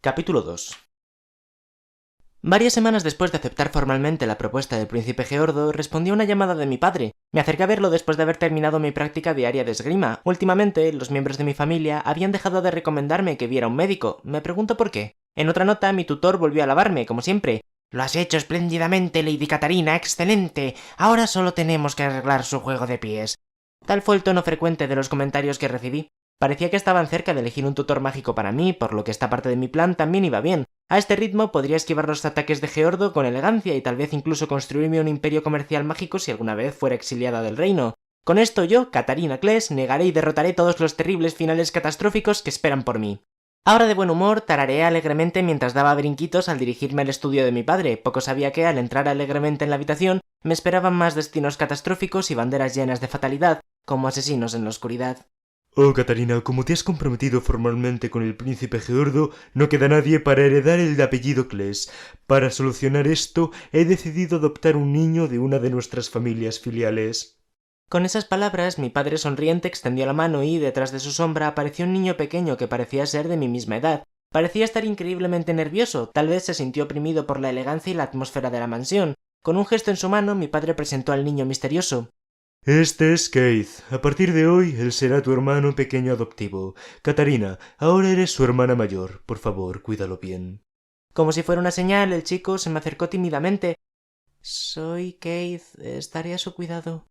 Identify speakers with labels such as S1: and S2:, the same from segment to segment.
S1: Capítulo 2. Varias semanas después de aceptar formalmente la propuesta del príncipe Geordo, respondí a una llamada de mi padre. Me acerqué a verlo después de haber terminado mi práctica diaria de esgrima. Últimamente, los miembros de mi familia habían dejado de recomendarme que viera a un médico. Me pregunto por qué. En otra nota, mi tutor volvió a alabarme, como siempre. «Lo has hecho espléndidamente, Lady Catarina, excelente. Ahora solo tenemos que arreglar su juego de pies». Tal fue el tono frecuente de los comentarios que recibí. Parecía que estaban cerca de elegir un tutor mágico para mí, por lo que esta parte de mi plan también iba bien. A este ritmo podría esquivar los ataques de Geordo con elegancia y tal vez incluso construirme un imperio comercial mágico si alguna vez fuera exiliada del reino. Con esto yo, Catarina Kless, negaré y derrotaré todos los terribles finales catastróficos que esperan por mí. Ahora de buen humor, tarareé alegremente mientras daba brinquitos al dirigirme al estudio de mi padre. Poco sabía que, al entrar alegremente en la habitación, me esperaban más destinos catastróficos y banderas llenas de fatalidad, como asesinos en la oscuridad.
S2: Oh, Catarina, como te has comprometido formalmente con el príncipe Geordo, no queda nadie para heredar el apellido Kless. Para solucionar esto, he decidido adoptar un niño de una de nuestras familias filiales.
S1: Con esas palabras, mi padre sonriente extendió la mano y, detrás de su sombra, apareció un niño pequeño que parecía ser de mi misma edad. Parecía estar increíblemente nervioso, tal vez se sintió oprimido por la elegancia y la atmósfera de la mansión. Con un gesto en su mano, mi padre presentó al niño misterioso.
S2: Este es Keith. A partir de hoy, él será tu hermano pequeño adoptivo. Catarina, ahora eres su hermana mayor. Por favor, cuídalo bien.
S1: Como si fuera una señal, el chico se me acercó tímidamente. «Soy Keith, estaré a su cuidado»,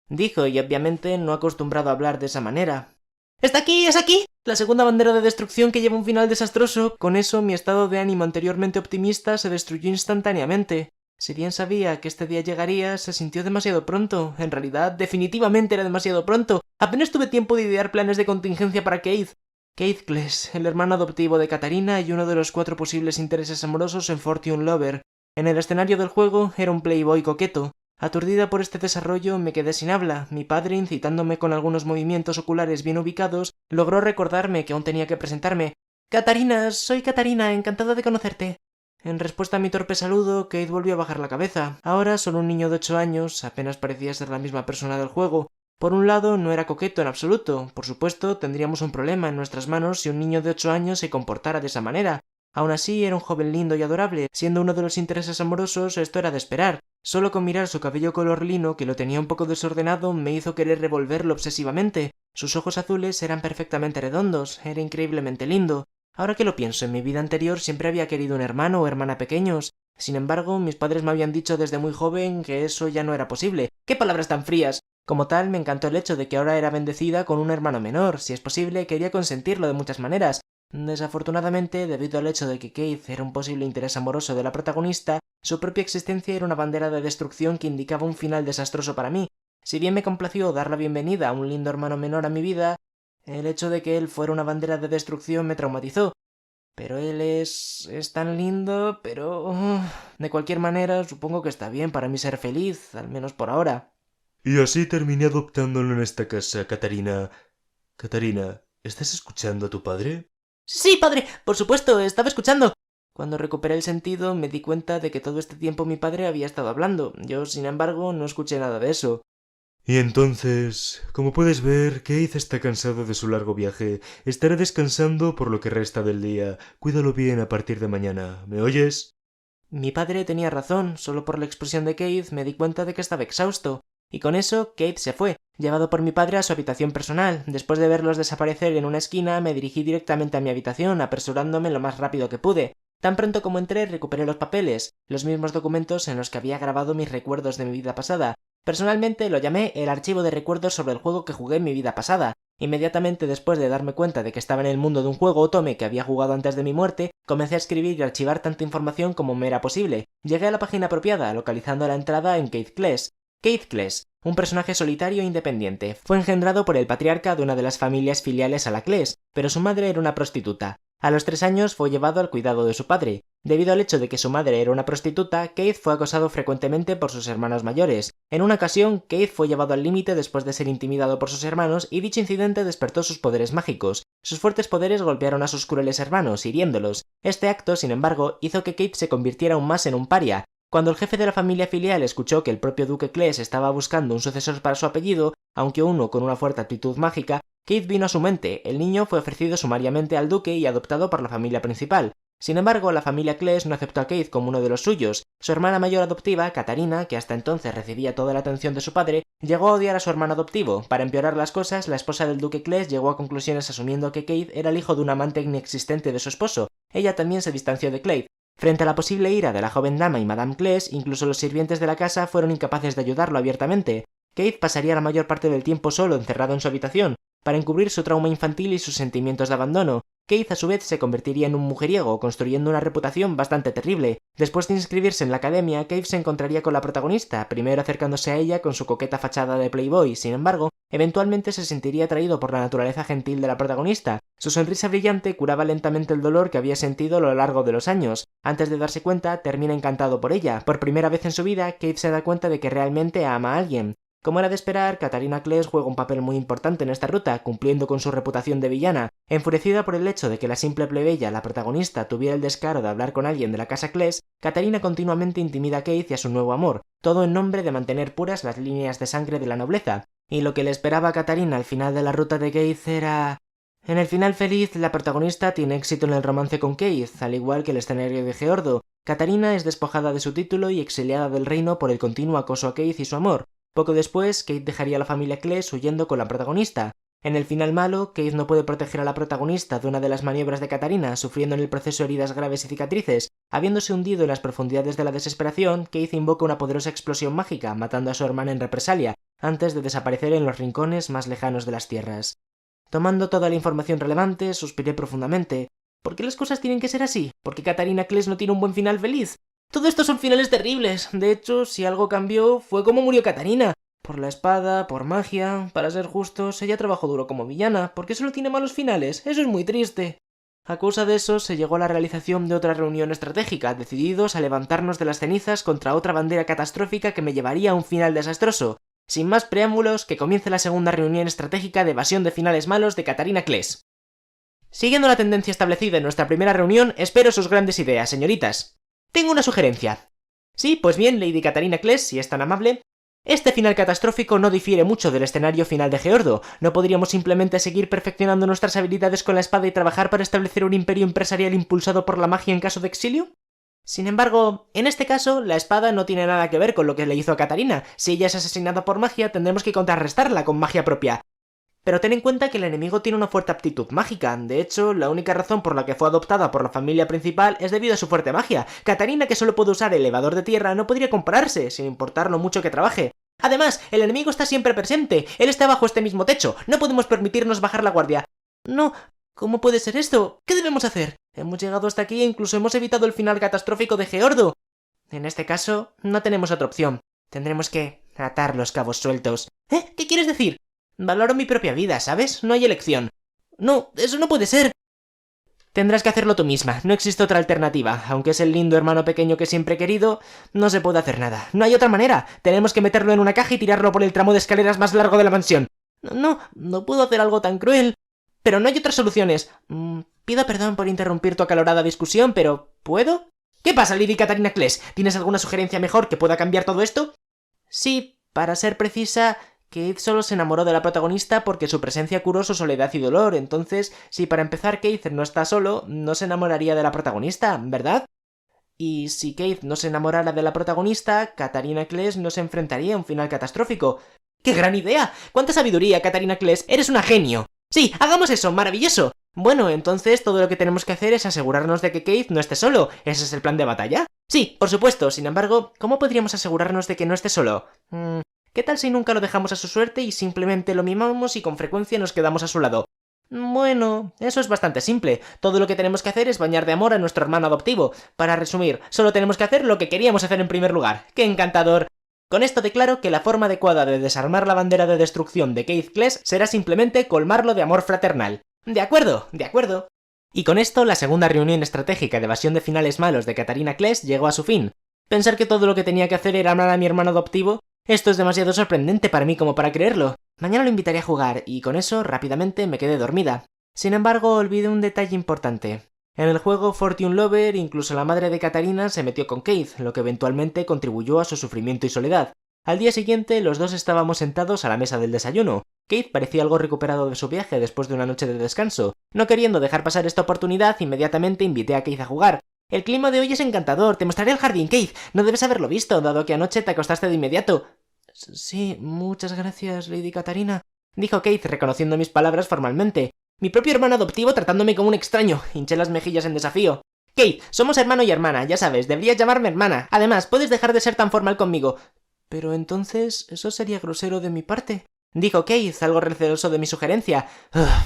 S1: dijo, y obviamente no acostumbrado a hablar de esa manera. «¡Está aquí! ¡Es aquí! La segunda bandera de destrucción que lleva un final desastroso». Con eso, mi estado de ánimo anteriormente optimista se destruyó instantáneamente. Si bien sabía que este día llegaría, se sintió demasiado pronto. En realidad, definitivamente era demasiado pronto. Apenas tuve tiempo de idear planes de contingencia para Keith. Keith Kless, el hermano adoptivo de Catarina y uno de los 4 posibles intereses amorosos en Fortune Lover. En el escenario del juego era un playboy coqueto. Aturdida por este desarrollo, me quedé sin habla. Mi padre, incitándome con algunos movimientos oculares bien ubicados, logró recordarme que aún tenía que presentarme. «Catarina, soy Catarina, encantada de conocerte». En respuesta a mi torpe saludo, Keith volvió a bajar la cabeza. Ahora, solo un niño de 8 años, apenas parecía ser la misma persona del juego. Por un lado, no era coqueto en absoluto. Por supuesto, tendríamos un problema en nuestras manos si un niño de 8 años se comportara de esa manera. Aún así, era un joven lindo y adorable. Siendo uno de los intereses amorosos, esto era de esperar. Solo con mirar su cabello color lino, que lo tenía un poco desordenado, me hizo querer revolverlo obsesivamente. Sus ojos azules eran perfectamente redondos. Era increíblemente lindo. Ahora que lo pienso, en mi vida anterior siempre había querido un hermano o hermana pequeños. Sin embargo, mis padres me habían dicho desde muy joven que eso ya no era posible. ¡Qué palabras tan frías! Como tal, me encantó el hecho de que ahora era bendecida con un hermano menor. Si es posible, quería consentirlo de muchas maneras. Desafortunadamente, debido al hecho de que Keith era un posible interés amoroso de la protagonista, su propia existencia era una bandera de destrucción que indicaba un final desastroso para mí. Si bien me complació dar la bienvenida a un lindo hermano menor a mi vida, el hecho de que él fuera una bandera de destrucción me traumatizó. Pero él es tan lindo, pero... de cualquier manera, supongo que está bien para mí ser feliz, al menos por ahora.
S2: Y así terminé adoptándolo en esta casa, Catarina. Catarina, ¿estás escuchando a tu padre?
S1: Sí, padre, por supuesto, estaba escuchando. Cuando recuperé el sentido, me di cuenta de que todo este tiempo mi padre había estado hablando. Yo, sin embargo, no escuché nada de eso.
S2: Y entonces, como puedes ver, Keith está cansado de su largo viaje. Estará descansando por lo que resta del día. Cuídalo bien a partir de mañana. ¿Me oyes?
S1: Mi padre tenía razón. Solo por la expresión de Keith me di cuenta de que estaba exhausto. Y con eso, Keith se fue, llevado por mi padre a su habitación personal. Después de verlos desaparecer en una esquina, me dirigí directamente a mi habitación, apresurándome lo más rápido que pude. Tan pronto como entré, recuperé los papeles, los mismos documentos en los que había grabado mis recuerdos de mi vida pasada. Personalmente lo llamé el archivo de recuerdos sobre el juego que jugué en mi vida pasada. Inmediatamente después de darme cuenta de que estaba en el mundo de un juego otome que había jugado antes de mi muerte, comencé a escribir y archivar tanta información como me era posible. Llegué a la página apropiada, localizando la entrada en Keith Kless. Keith Kless, un personaje solitario e independiente, fue engendrado por el patriarca de una de las familias filiales a la Kless, pero su madre era una prostituta. A los 3 años fue llevado al cuidado de su padre. Debido al hecho de que su madre era una prostituta, Keith fue acosado frecuentemente por sus hermanos mayores. En una ocasión, Keith fue llevado al límite después de ser intimidado por sus hermanos y dicho incidente despertó sus poderes mágicos. Sus fuertes poderes golpearon a sus crueles hermanos, hiriéndolos. Este acto, sin embargo, hizo que Keith se convirtiera aún más en un paria. Cuando el jefe de la familia filial escuchó que el propio duque Kless estaba buscando un sucesor para su apellido, aunque uno con una fuerte actitud mágica, Keith vino a su mente. El niño fue ofrecido sumariamente al duque y adoptado por la familia principal. Sin embargo, la familia Kles no aceptó a Keith como uno de los suyos. Su hermana mayor adoptiva, Katarina, que hasta entonces recibía toda la atención de su padre, llegó a odiar a su hermano adoptivo. Para empeorar las cosas, la esposa del duque Kles llegó a conclusiones asumiendo que Keith era el hijo de un amante inexistente de su esposo. Ella también se distanció de Keith. Frente a la posible ira de la joven dama y Madame Kles, incluso los sirvientes de la casa fueron incapaces de ayudarlo abiertamente. Keith pasaría la mayor parte del tiempo solo encerrado en su habitación, para encubrir su trauma infantil y sus sentimientos de abandono. Keith a su vez se convertiría en un mujeriego, construyendo una reputación bastante terrible. Después de inscribirse en la academia, Keith se encontraría con la protagonista, primero acercándose a ella con su coqueta fachada de playboy. Sin embargo, eventualmente se sentiría atraído por la naturaleza gentil de la protagonista. Su sonrisa brillante curaba lentamente el dolor que había sentido a lo largo de los años. Antes de darse cuenta, termina encantado por ella. Por primera vez en su vida, Keith se da cuenta de que realmente ama a alguien. Como era de esperar, Katarina Kles juega un papel muy importante en esta ruta, cumpliendo con su reputación de villana. Enfurecida por el hecho de que la simple plebeya, la protagonista, tuviera el descaro de hablar con alguien de la casa Kles, Katarina continuamente intimida a Keith y a su nuevo amor, todo en nombre de mantener puras las líneas de sangre de la nobleza. Y lo que le esperaba a Katarina al final de la ruta de Keith era... En el final feliz, la protagonista tiene éxito en el romance con Keith, al igual que el escenario de Geordo. Katarina es despojada de su título y exiliada del reino por el continuo acoso a Keith y su amor. Poco después, Keith dejaría a la familia Kles huyendo con la protagonista. En el final malo, Keith no puede proteger a la protagonista de una de las maniobras de Katarina, sufriendo en el proceso heridas graves y cicatrices. Habiéndose hundido en las profundidades de la desesperación, Keith invoca una poderosa explosión mágica, matando a su hermana en represalia, antes de desaparecer en los rincones más lejanos de las tierras. Tomando toda la información relevante, suspiré profundamente. ¿Por qué las cosas tienen que ser así? ¿Por qué Katarina Kles no tiene un buen final feliz? Todo esto son finales terribles. De hecho, si algo cambió, fue cómo murió Katarina. Por la espada, por magia. Para ser justos, ella trabajó duro como villana. ¿Por qué solo tiene malos finales? Eso es muy triste. A causa de eso, se llegó a la realización de otra reunión estratégica, decididos a levantarnos de las cenizas contra otra bandera catastrófica que me llevaría a un final desastroso. Sin más preámbulos, que comience la segunda reunión estratégica de evasión de finales malos de Katarina Kles. Siguiendo la tendencia establecida en nuestra primera reunión, espero sus grandes ideas, señoritas. Tengo una sugerencia. Sí, pues bien, Lady Katarina Kles, si es tan amable. Este final catastrófico no difiere mucho del escenario final de Geordo. ¿No podríamos simplemente seguir perfeccionando nuestras habilidades con la espada y trabajar para establecer un imperio empresarial impulsado por la magia en caso de exilio? Sin embargo, en este caso, la espada no tiene nada que ver con lo que le hizo a Katarina. Si ella es asesinada por magia, tendremos que contrarrestarla con magia propia. Pero ten en cuenta que el enemigo tiene una fuerte aptitud mágica. De hecho, la única razón por la que fue adoptada por la familia principal es debido a su fuerte magia. Katarina, que solo puede usar el elevador de tierra, no podría compararse, sin importar lo mucho que trabaje. Además, el enemigo está siempre presente. Él está bajo este mismo techo. No podemos permitirnos bajar la guardia. No, ¿cómo puede ser esto? ¿Qué debemos hacer? Hemos llegado hasta aquí e incluso hemos evitado el final catastrófico de Geordo. En este caso, no tenemos otra opción. Tendremos que atar los cabos sueltos. ¿Qué quieres decir? Valoro mi propia vida, ¿sabes? No hay elección. No, eso no puede ser. Tendrás que hacerlo tú misma, no existe otra alternativa. Aunque es el lindo hermano pequeño que siempre he querido, no se puede hacer nada. No hay otra manera. Tenemos que meterlo en una caja y tirarlo por el tramo de escaleras más largo de la mansión. No puedo hacer algo tan cruel. Pero no hay otras soluciones. Pido perdón por interrumpir tu acalorada discusión, pero ¿puedo? ¿Qué pasa, Lady Katarina Kles? ¿Tienes alguna sugerencia mejor que pueda cambiar todo esto? Sí, para ser precisa, Keith solo se enamoró de la protagonista porque su presencia curó su soledad y dolor. Entonces, si para empezar Keith no está solo, no se enamoraría de la protagonista, ¿verdad? Y si Keith no se enamorara de la protagonista, Katarina Kles no se enfrentaría a un final catastrófico. ¡Qué gran idea! ¡Cuánta sabiduría, Katarina Kles! ¡Eres una genio! ¡Sí, hagamos eso! ¡Maravilloso! Bueno, entonces todo lo que tenemos que hacer es asegurarnos de que Keith no esté solo. ¿Ese es el plan de batalla? Sí, por supuesto. Sin embargo, ¿cómo podríamos asegurarnos de que no esté solo? ¿Qué tal si nunca lo dejamos a su suerte y simplemente lo mimamos y con frecuencia nos quedamos a su lado? Bueno, eso es bastante simple. Todo lo que tenemos que hacer es bañar de amor a nuestro hermano adoptivo. Para resumir, solo tenemos que hacer lo que queríamos hacer en primer lugar. ¡Qué encantador! Con esto declaro que la forma adecuada de desarmar la bandera de destrucción de Keith Kles será simplemente colmarlo de amor fraternal. De acuerdo, de acuerdo. Y con esto, la segunda reunión estratégica de evasión de finales malos de Katarina Kles llegó a su fin. Pensar que todo lo que tenía que hacer era amar a mi hermano adoptivo, esto es demasiado sorprendente para mí como para creerlo. Mañana lo invitaré a jugar, y con eso rápidamente me quedé dormida. Sin embargo, olvidé un detalle importante. En el juego Fortune Lover, incluso la madre de Katarina se metió con Keith, lo que eventualmente contribuyó a su sufrimiento y soledad. Al día siguiente, los dos estábamos sentados a la mesa del desayuno. Keith parecía algo recuperado de su viaje después de una noche de descanso. No queriendo dejar pasar esta oportunidad, inmediatamente invité a Keith a jugar. El clima de hoy es encantador, te mostraré el jardín, Keith. No debes haberlo visto, dado que anoche te acostaste de inmediato. Sí, muchas gracias, Lady Catarina, dijo Keith, reconociendo mis palabras formalmente. Mi propio hermano adoptivo tratándome como un extraño. Hinché las mejillas en desafío. Keith, somos hermano y hermana, ya sabes, deberías llamarme hermana. Además, puedes dejar de ser tan formal conmigo. Pero entonces, eso sería grosero de mi parte, dijo Keith, algo receloso de mi sugerencia.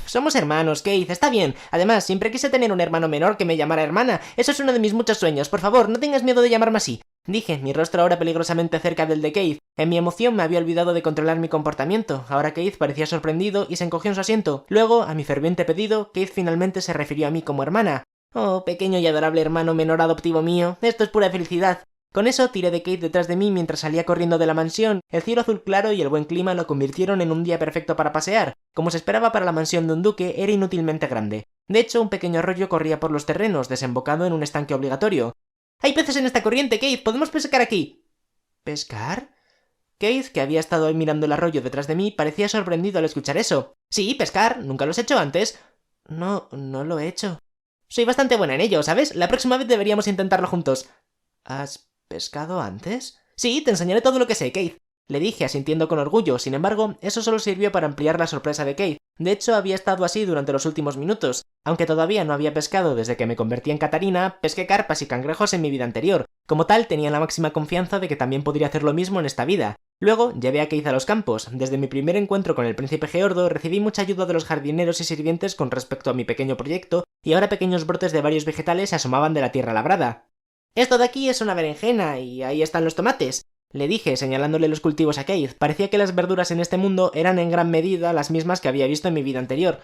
S1: Somos hermanos, Keith, está bien. Además, siempre quise tener un hermano menor que me llamara hermana. Eso es uno de mis muchos sueños. Por favor, no tengas miedo de llamarme así, dije, mi rostro ahora peligrosamente cerca del de Keith. En mi emoción me había olvidado de controlar mi comportamiento. Ahora Keith parecía sorprendido y se encogió en su asiento. Luego, a mi ferviente pedido, Keith finalmente se refirió a mí como hermana. Oh, pequeño y adorable hermano menor adoptivo mío, esto es pura felicidad. Con eso tiré de Keith detrás de mí mientras salía corriendo de la mansión. El cielo azul claro y el buen clima lo convirtieron en un día perfecto para pasear. Como se esperaba para la mansión de un duque, era inútilmente grande. De hecho, un pequeño arroyo corría por los terrenos, desembocado en un estanque obligatorio. ¡Hay peces en esta corriente, Keith! ¡Podemos pescar aquí! ¿Pescar? Keith, que había estado ahí mirando el arroyo detrás de mí, parecía sorprendido al escuchar eso. Sí, pescar. ¿Nunca lo has hecho antes? No lo he hecho. Soy bastante buena en ello, ¿sabes? La próxima vez deberíamos intentarlo juntos. ¿Has pescado antes? Sí, te enseñaré todo lo que sé, Keith, le dije asintiendo con orgullo. Sin embargo, eso solo sirvió para ampliar la sorpresa de Keith. De hecho, había estado así durante los últimos minutos. Aunque todavía no había pescado desde que me convertí en Catarina, pesqué carpas y cangrejos en mi vida anterior. Como tal, tenía la máxima confianza de que también podría hacer lo mismo en esta vida. Luego, llevé a Keith a los campos. Desde mi primer encuentro con el príncipe Geordo, recibí mucha ayuda de los jardineros y sirvientes con respecto a mi pequeño proyecto, y ahora pequeños brotes de varios vegetales se asomaban de la tierra labrada. Esto de aquí es una berenjena, y ahí están los tomates, le dije, señalándole los cultivos a Keith. Parecía que las verduras en este mundo eran en gran medida las mismas que había visto en mi vida anterior.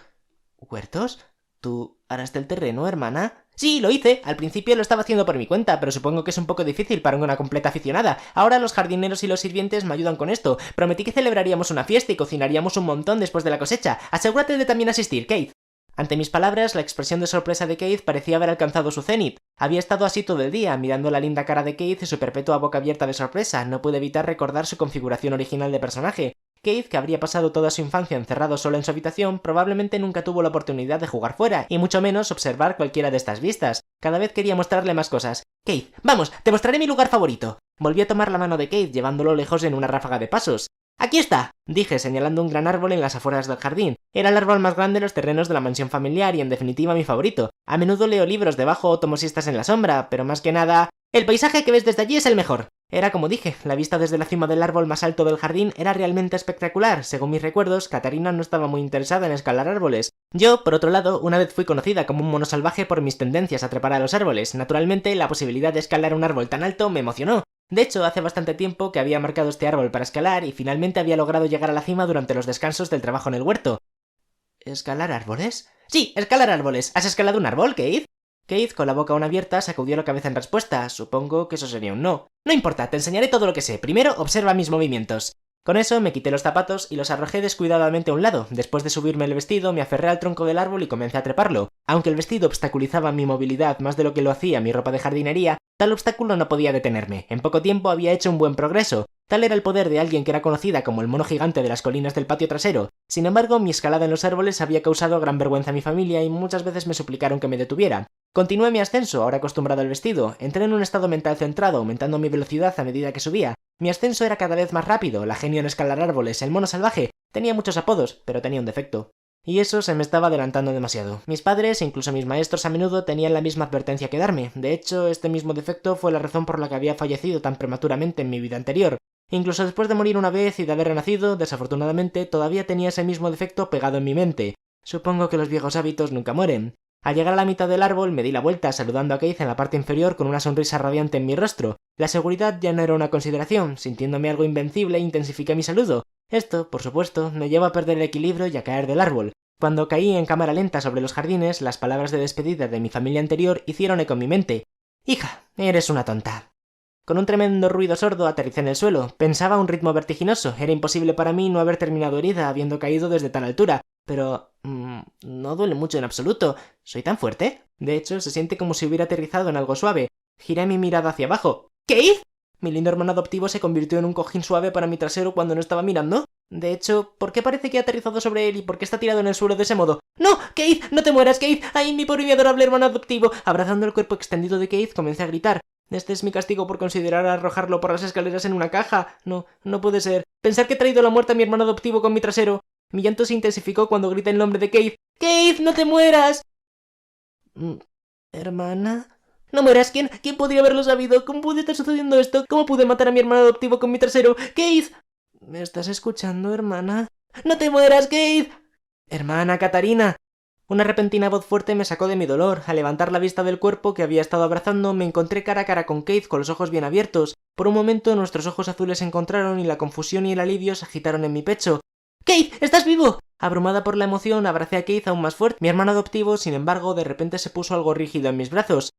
S1: ¿Huertos? ¿Tú araste el terreno, hermana? Sí, lo hice. Al principio lo estaba haciendo por mi cuenta, pero supongo que es un poco difícil para una completa aficionada. Ahora los jardineros y los sirvientes me ayudan con esto. Prometí que celebraríamos una fiesta y cocinaríamos un montón después de la cosecha. Asegúrate de también asistir, Keith. Ante mis palabras, la expresión de sorpresa de Keith parecía haber alcanzado su cenit. Había estado así todo el día, mirando la linda cara de Keith y su perpetua boca abierta de sorpresa. No pude evitar recordar su configuración original de personaje. Keith, que habría pasado toda su infancia encerrado solo en su habitación, probablemente nunca tuvo la oportunidad de jugar fuera, y mucho menos observar cualquiera de estas vistas. Cada vez quería mostrarle más cosas. Keith, vamos, te mostraré mi lugar favorito. Volví a tomar la mano de Keith, llevándolo lejos en una ráfaga de pasos. ¡Aquí está!, dije, señalando un gran árbol en las afueras del jardín. Era el árbol más grande de los terrenos de la mansión familiar y en definitiva mi favorito. A menudo leo libros debajo o tomo siestas en la sombra, pero más que nada... ¡El paisaje que ves desde allí es el mejor! Era como dije, la vista desde la cima del árbol más alto del jardín era realmente espectacular. Según mis recuerdos, Catarina no estaba muy interesada en escalar árboles. Yo, por otro lado, una vez fui conocida como un mono salvaje por mis tendencias a trepar a los árboles. Naturalmente, la posibilidad de escalar un árbol tan alto me emocionó. De hecho, hace bastante tiempo que había marcado este árbol para escalar y finalmente había logrado llegar a la cima durante los descansos del trabajo en el huerto. ¿Escalar árboles? Sí, escalar árboles. ¿Has escalado un árbol, Keith? Keith, con la boca aún abierta, sacudió la cabeza en respuesta. Supongo que eso sería un no. No importa, te enseñaré todo lo que sé. Primero, observa mis movimientos. Con eso me quité los zapatos y los arrojé descuidadamente a un lado. Después de subirme el vestido, me aferré al tronco del árbol y comencé a treparlo. Aunque el vestido obstaculizaba mi movilidad más de lo que lo hacía mi ropa de jardinería, tal obstáculo no podía detenerme. En poco tiempo había hecho un buen progreso. Tal era el poder de alguien que era conocida como el mono gigante de las colinas del patio trasero. Sin embargo, mi escalada en los árboles había causado gran vergüenza a mi familia y muchas veces me suplicaron que me detuviera. Continué mi ascenso, ahora acostumbrado al vestido. Entré en un estado mental centrado, aumentando mi velocidad a medida que subía. Mi ascenso era cada vez más rápido, la genio en escalar árboles, el mono salvaje. Tenía muchos apodos, pero tenía un defecto. Y eso se me estaba adelantando demasiado. Mis padres e incluso mis maestros a menudo tenían la misma advertencia que darme. De hecho, este mismo defecto fue la razón por la que había fallecido tan prematuramente en mi vida anterior. Incluso después de morir una vez y de haber renacido, desafortunadamente, todavía tenía ese mismo defecto pegado en mi mente. Supongo que los viejos hábitos nunca mueren. Al llegar a la mitad del árbol me di la vuelta saludando a Keith en la parte inferior con una sonrisa radiante en mi rostro. La seguridad ya no era una consideración. Sintiéndome algo invencible, intensifiqué mi saludo. Esto, por supuesto, me llevó a perder el equilibrio y a caer del árbol. Cuando caí en cámara lenta sobre los jardines, las palabras de despedida de mi familia anterior hicieron eco en mi mente. «Hija, eres una tonta». Con un tremendo ruido sordo aterricé en el suelo. Pensaba a un ritmo vertiginoso. Era imposible para mí no haber terminado herida habiendo caído desde tal altura. Pero... no duele mucho en absoluto. ¿Soy tan fuerte? De hecho, se siente como si hubiera aterrizado en algo suave. Giré mi mirada hacia abajo. ¿Keith? ¿Mi lindo hermano adoptivo se convirtió en un cojín suave para mi trasero cuando no estaba mirando? De hecho, ¿por qué parece que he aterrizado sobre él y por qué está tirado en el suelo de ese modo? ¡No! ¡Keith! ¡No te mueras, Keith! ¡Ay, mi pobre y adorable hermano adoptivo! Abrazando el cuerpo extendido de Keith, comencé a gritar. Este es mi castigo por considerar arrojarlo por las escaleras en una caja. No puede ser. Pensar que he traído la muerte a mi hermano adoptivo con mi trasero. Mi llanto se intensificó cuando grité el nombre de Keith. ¡Keith, no te mueras! ¿Hermana? No mueras, ¿quién podría haberlo sabido? ¿Cómo puede estar sucediendo esto? ¿Cómo pude matar a mi hermano adoptivo con mi trasero? ¡Keith! ¿Me estás escuchando, hermana? ¡No te mueras, Keith! Hermana Catarina. Una repentina voz fuerte me sacó de mi dolor. Al levantar la vista del cuerpo que había estado abrazando, me encontré cara a cara con Keith con los ojos bien abiertos. Por un momento nuestros ojos azules se encontraron y la confusión y el alivio se agitaron en mi pecho. ¡Keith! ¡Estás vivo! Abrumada por la emoción, abracé a Keith aún más fuerte. Mi hermano adoptivo, sin embargo, de repente se puso algo rígido en mis brazos.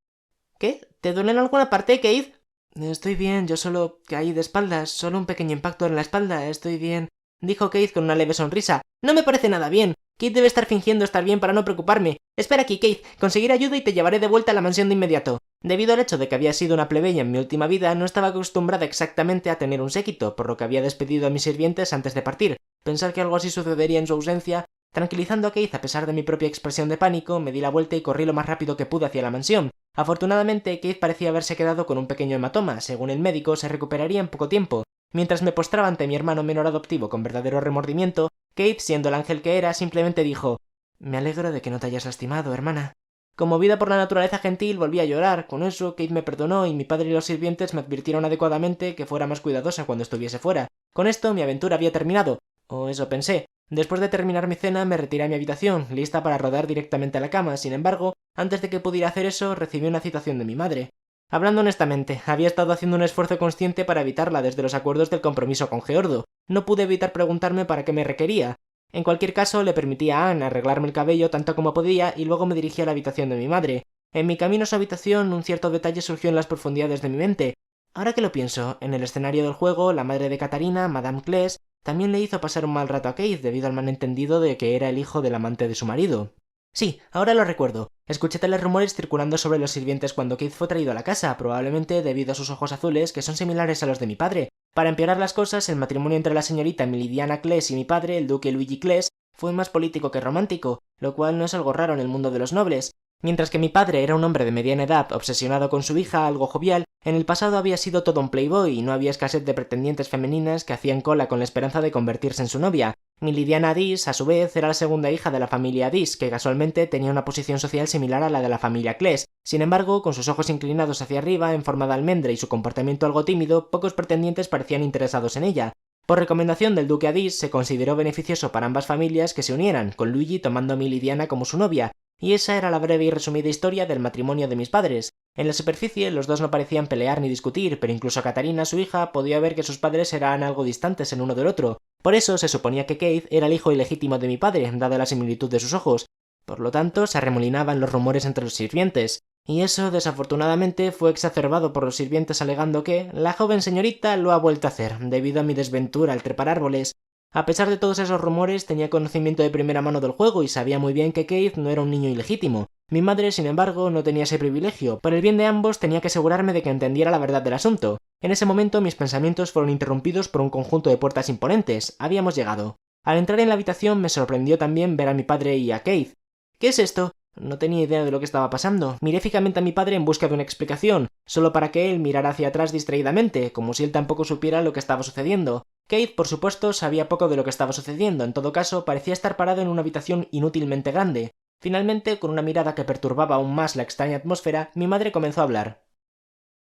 S1: ¿Qué? ¿Te duele en alguna parte, Keith? Estoy bien, yo solo caí de espaldas, solo un pequeño impacto en la espalda, estoy bien, dijo Keith con una leve sonrisa. No me parece nada bien. Keith debe estar fingiendo estar bien para no preocuparme. Espera aquí, Keith, conseguiré ayuda y te llevaré de vuelta a la mansión de inmediato. Debido al hecho de que había sido una plebeya en mi última vida, no estaba acostumbrada exactamente a tener un séquito, por lo que había despedido a mis sirvientes antes de partir. Pensar que algo así sucedería en su ausencia. Tranquilizando a Keith a pesar de mi propia expresión de pánico, me di la vuelta y corrí lo más rápido que pude hacia la mansión. Afortunadamente, Keith parecía haberse quedado con un pequeño hematoma. Según el médico, se recuperaría en poco tiempo. Mientras me postraba ante mi hermano menor adoptivo con verdadero remordimiento, Keith, siendo el ángel que era, simplemente dijo: «Me alegro de que no te hayas lastimado, hermana». Conmovida por la naturaleza gentil, volví a llorar. Con eso, Keith me perdonó y mi padre y los sirvientes me advirtieron adecuadamente que fuera más cuidadosa cuando estuviese fuera. Con esto, mi aventura había terminado. O eso pensé. Después de terminar mi cena, me retiré a mi habitación, lista para rodar directamente a la cama. Sin embargo, antes de que pudiera hacer eso, recibí una citación de mi madre. Hablando honestamente, había estado haciendo un esfuerzo consciente para evitarla desde los acuerdos del compromiso con Geordo. No pude evitar preguntarme para qué me requería. En cualquier caso, le permití a Anne arreglarme el cabello tanto como podía y luego me dirigí a la habitación de mi madre. En mi camino a su habitación, un cierto detalle surgió en las profundidades de mi mente. Ahora que lo pienso, en el escenario del juego, la madre de Catarina, Madame Kless, también le hizo pasar un mal rato a Keith debido al malentendido de que era el hijo del amante de su marido. Sí, ahora lo recuerdo. Escuché tales rumores circulando sobre los sirvientes cuando Keith fue traído a la casa, probablemente debido a sus ojos azules que son similares a los de mi padre. Para empeorar las cosas, el matrimonio entre la señorita Meridiana Kless y mi padre, el duque Luigi Kless, fue más político que romántico, lo cual no es algo raro en el mundo de los nobles. Mientras que mi padre era un hombre de mediana edad obsesionado con su hija, algo jovial, en el pasado había sido todo un playboy y no había escasez de pretendientes femeninas que hacían cola con la esperanza de convertirse en su novia. Meridiana Adis, a su vez, era la segunda hija de la familia Adis, que casualmente tenía una posición social similar a la de la familia Kless. Sin embargo, con sus ojos inclinados hacia arriba en forma de almendra y su comportamiento algo tímido, pocos pretendientes parecían interesados en ella. Por recomendación del duque Adis, se consideró beneficioso para ambas familias que se unieran, con Luigi tomando a Meridiana como su novia. Y esa era la breve y resumida historia del matrimonio de mis padres. En la superficie, los dos no parecían pelear ni discutir, pero incluso Catarina, su hija, podía ver que sus padres eran algo distantes el uno del otro. Por eso se suponía que Keith era el hijo ilegítimo de mi padre, dada la similitud de sus ojos. Por lo tanto, se arremolinaban los rumores entre los sirvientes. Y eso, desafortunadamente, fue exacerbado por los sirvientes alegando que la joven señorita lo ha vuelto a hacer, debido a mi desventura al trepar árboles. A pesar de todos esos rumores, tenía conocimiento de primera mano del juego y sabía muy bien que Keith no era un niño ilegítimo. Mi madre, sin embargo, no tenía ese privilegio. Por el bien de ambos, tenía que asegurarme de que entendiera la verdad del asunto. En ese momento, mis pensamientos fueron interrumpidos por un conjunto de puertas imponentes. Habíamos llegado. Al entrar en la habitación, me sorprendió también ver a mi padre y a Keith. ¿Qué es esto? No tenía idea de lo que estaba pasando. Miré fijamente a mi padre en busca de una explicación, solo para que él mirara hacia atrás distraídamente, como si él tampoco supiera lo que estaba sucediendo. Keith, por supuesto, sabía poco de lo que estaba sucediendo. En todo caso, parecía estar parado en una habitación inútilmente grande. Finalmente, con una mirada que perturbaba aún más la extraña atmósfera, mi madre comenzó a hablar.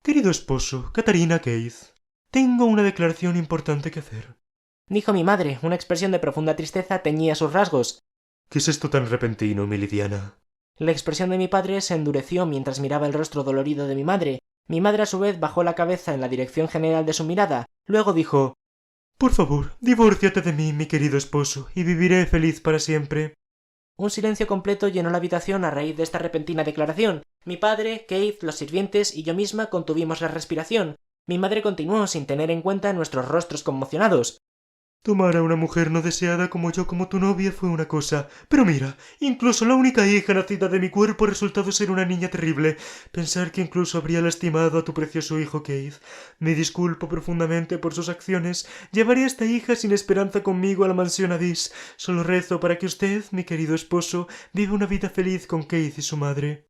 S2: «Querido esposo, Catarina Keith, tengo una declaración importante que hacer»,
S1: dijo mi madre. Una expresión de profunda tristeza teñía sus rasgos.
S2: «¿Qué es esto tan repentino, Meridiana?»
S1: La expresión de mi padre se endureció mientras miraba el rostro dolorido de mi madre. Mi madre a su vez bajó la cabeza en la dirección general de su mirada. Luego dijo:
S2: «Por favor, divórciate de mí, mi querido esposo, y viviré feliz para siempre».
S1: Un silencio completo llenó la habitación a raíz de esta repentina declaración. Mi padre, Keith, los sirvientes y yo misma contuvimos la respiración. Mi madre continuó sin tener en cuenta nuestros rostros conmocionados.
S2: Tomar a una mujer no deseada como yo como tu novia fue una cosa, pero mira, incluso la única hija nacida de mi cuerpo ha resultado ser una niña terrible. Pensar que incluso habría lastimado a tu precioso hijo Keith. Me disculpo profundamente por sus acciones. Llevaré a esta hija sin esperanza conmigo a la mansión Addis. Solo rezo para que usted, mi querido esposo, viva una vida feliz con Keith y su madre.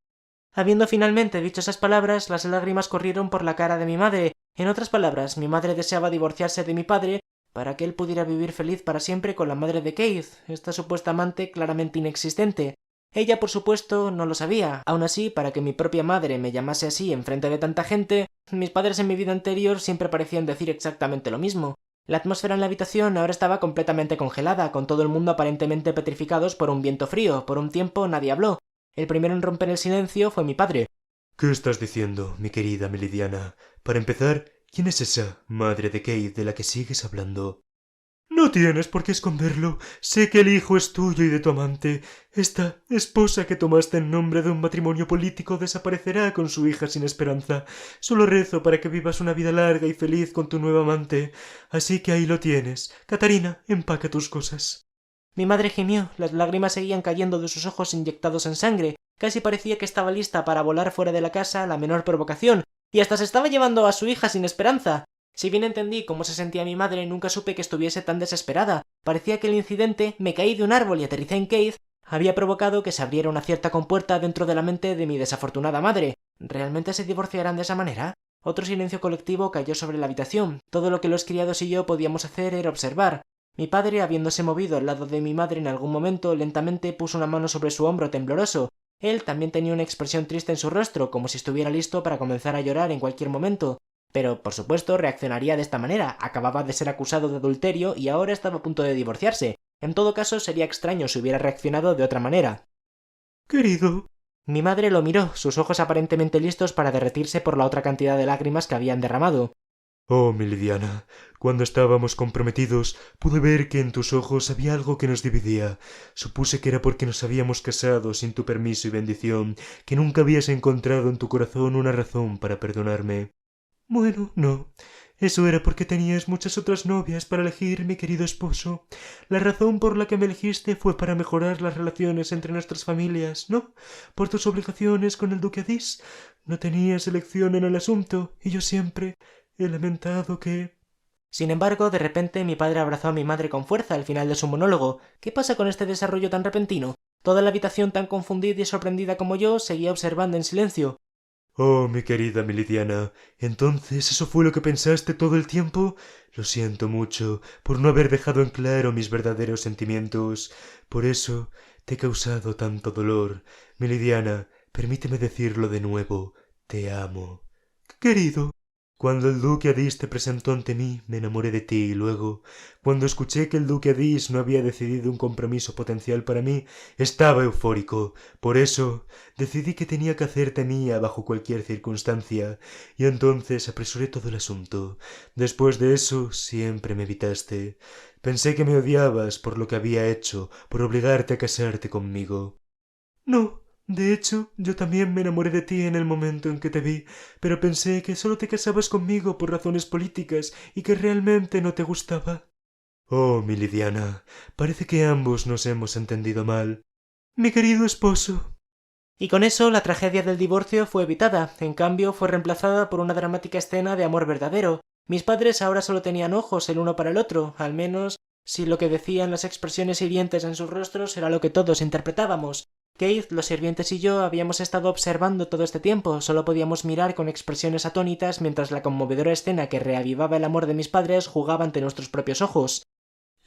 S1: Habiendo finalmente dicho esas palabras, las lágrimas corrieron por la cara de mi madre. En otras palabras, mi madre deseaba divorciarse de mi padre para que él pudiera vivir feliz para siempre con la madre de Keith, esta supuesta amante claramente inexistente. Ella, por supuesto, no lo sabía. Aun así, para que mi propia madre me llamase así en frente de tanta gente, mis padres en mi vida anterior siempre parecían decir exactamente lo mismo. La atmósfera en la habitación ahora estaba completamente congelada, con todo el mundo aparentemente petrificados por un viento frío. Por un tiempo nadie habló. El primero en romper el silencio fue mi padre.
S2: ¿Qué estás diciendo, mi querida Melidiana? Para empezar, ¿quién es esa madre de Keith de la que sigues hablando? No tienes por qué esconderlo. Sé que el hijo es tuyo y de tu amante. Esta esposa que tomaste en nombre de un matrimonio político desaparecerá con su hija sin esperanza. Solo rezo para que vivas una vida larga y feliz con tu nuevo amante. Así que ahí lo tienes. Catarina, empaca tus cosas.
S1: Mi madre gimió, las lágrimas seguían cayendo de sus ojos inyectados en sangre, casi parecía que estaba lista para volar fuera de la casa a la menor provocación, y hasta se estaba llevando a su hija sin esperanza. Si bien entendí cómo se sentía mi madre, nunca supe que estuviese tan desesperada. Parecía que el incidente, me caí de un árbol y aterricé en Keith, había provocado que se abriera una cierta compuerta dentro de la mente de mi desafortunada madre. ¿Realmente se divorciarán de esa manera? Otro silencio colectivo cayó sobre la habitación. Todo lo que los criados y yo podíamos hacer era observar. Mi padre, habiéndose movido al lado de mi madre en algún momento, lentamente puso una mano sobre su hombro tembloroso. Él también tenía una expresión triste en su rostro, como si estuviera listo para comenzar a llorar en cualquier momento. Pero, por supuesto, reaccionaría de esta manera. Acababa de ser acusado de adulterio y ahora estaba a punto de divorciarse. En todo caso, sería extraño si hubiera reaccionado de otra manera.
S2: Querido.
S1: Mi madre lo miró, sus ojos aparentemente listos para derretirse por la otra cantidad de lágrimas que habían derramado.
S2: Oh, mi Lidiana, cuando estábamos comprometidos, pude ver que en tus ojos había algo que nos dividía. Supuse que era porque nos habíamos casado sin tu permiso y bendición, que nunca habías encontrado en tu corazón una razón para perdonarme. Bueno, no. Eso era porque tenías muchas otras novias para elegir, mi querido esposo. La razón por la que me elegiste fue para mejorar las relaciones entre nuestras familias, ¿no? Por tus obligaciones con el duque Addis. No tenías elección en el asunto, y yo siempre he lamentado que...
S1: Sin embargo, de repente mi padre abrazó a mi madre con fuerza al final de su monólogo. ¿Qué pasa con este desarrollo tan repentino? Toda la habitación, tan confundida y sorprendida como yo, seguía observando en silencio.
S2: Oh, mi querida Melidiana, ¿entonces eso fue lo que pensaste todo el tiempo? Lo siento mucho por no haber dejado en claro mis verdaderos sentimientos. Por eso te he causado tanto dolor. Melidiana, permíteme decirlo de nuevo. Te amo. Querido. Cuando el duque Addis te presentó ante mí, me enamoré de ti y luego, cuando escuché que el duque Addis no había decidido un compromiso potencial para mí, estaba eufórico. Por eso, decidí que tenía que hacerte mía bajo cualquier circunstancia, y entonces apresuré todo el asunto. Después de eso, siempre me evitaste. Pensé que me odiabas por lo que había hecho, por obligarte a casarte conmigo. No. De hecho, yo también me enamoré de ti en el momento en que te vi, pero pensé que solo te casabas conmigo por razones políticas y que realmente no te gustaba. Oh, mi Lidiana, parece que ambos nos hemos entendido mal. Mi querido esposo.
S1: Y con eso la tragedia del divorcio fue evitada, en cambio fue reemplazada por una dramática escena de amor verdadero. Mis padres ahora solo tenían ojos el uno para el otro, al menos si lo que decían las expresiones hirientes en sus rostros era lo que todos interpretábamos. Keith, los sirvientes y yo habíamos estado observando todo este tiempo, solo podíamos mirar con expresiones atónitas mientras la conmovedora escena que reavivaba el amor de mis padres jugaba ante nuestros propios ojos.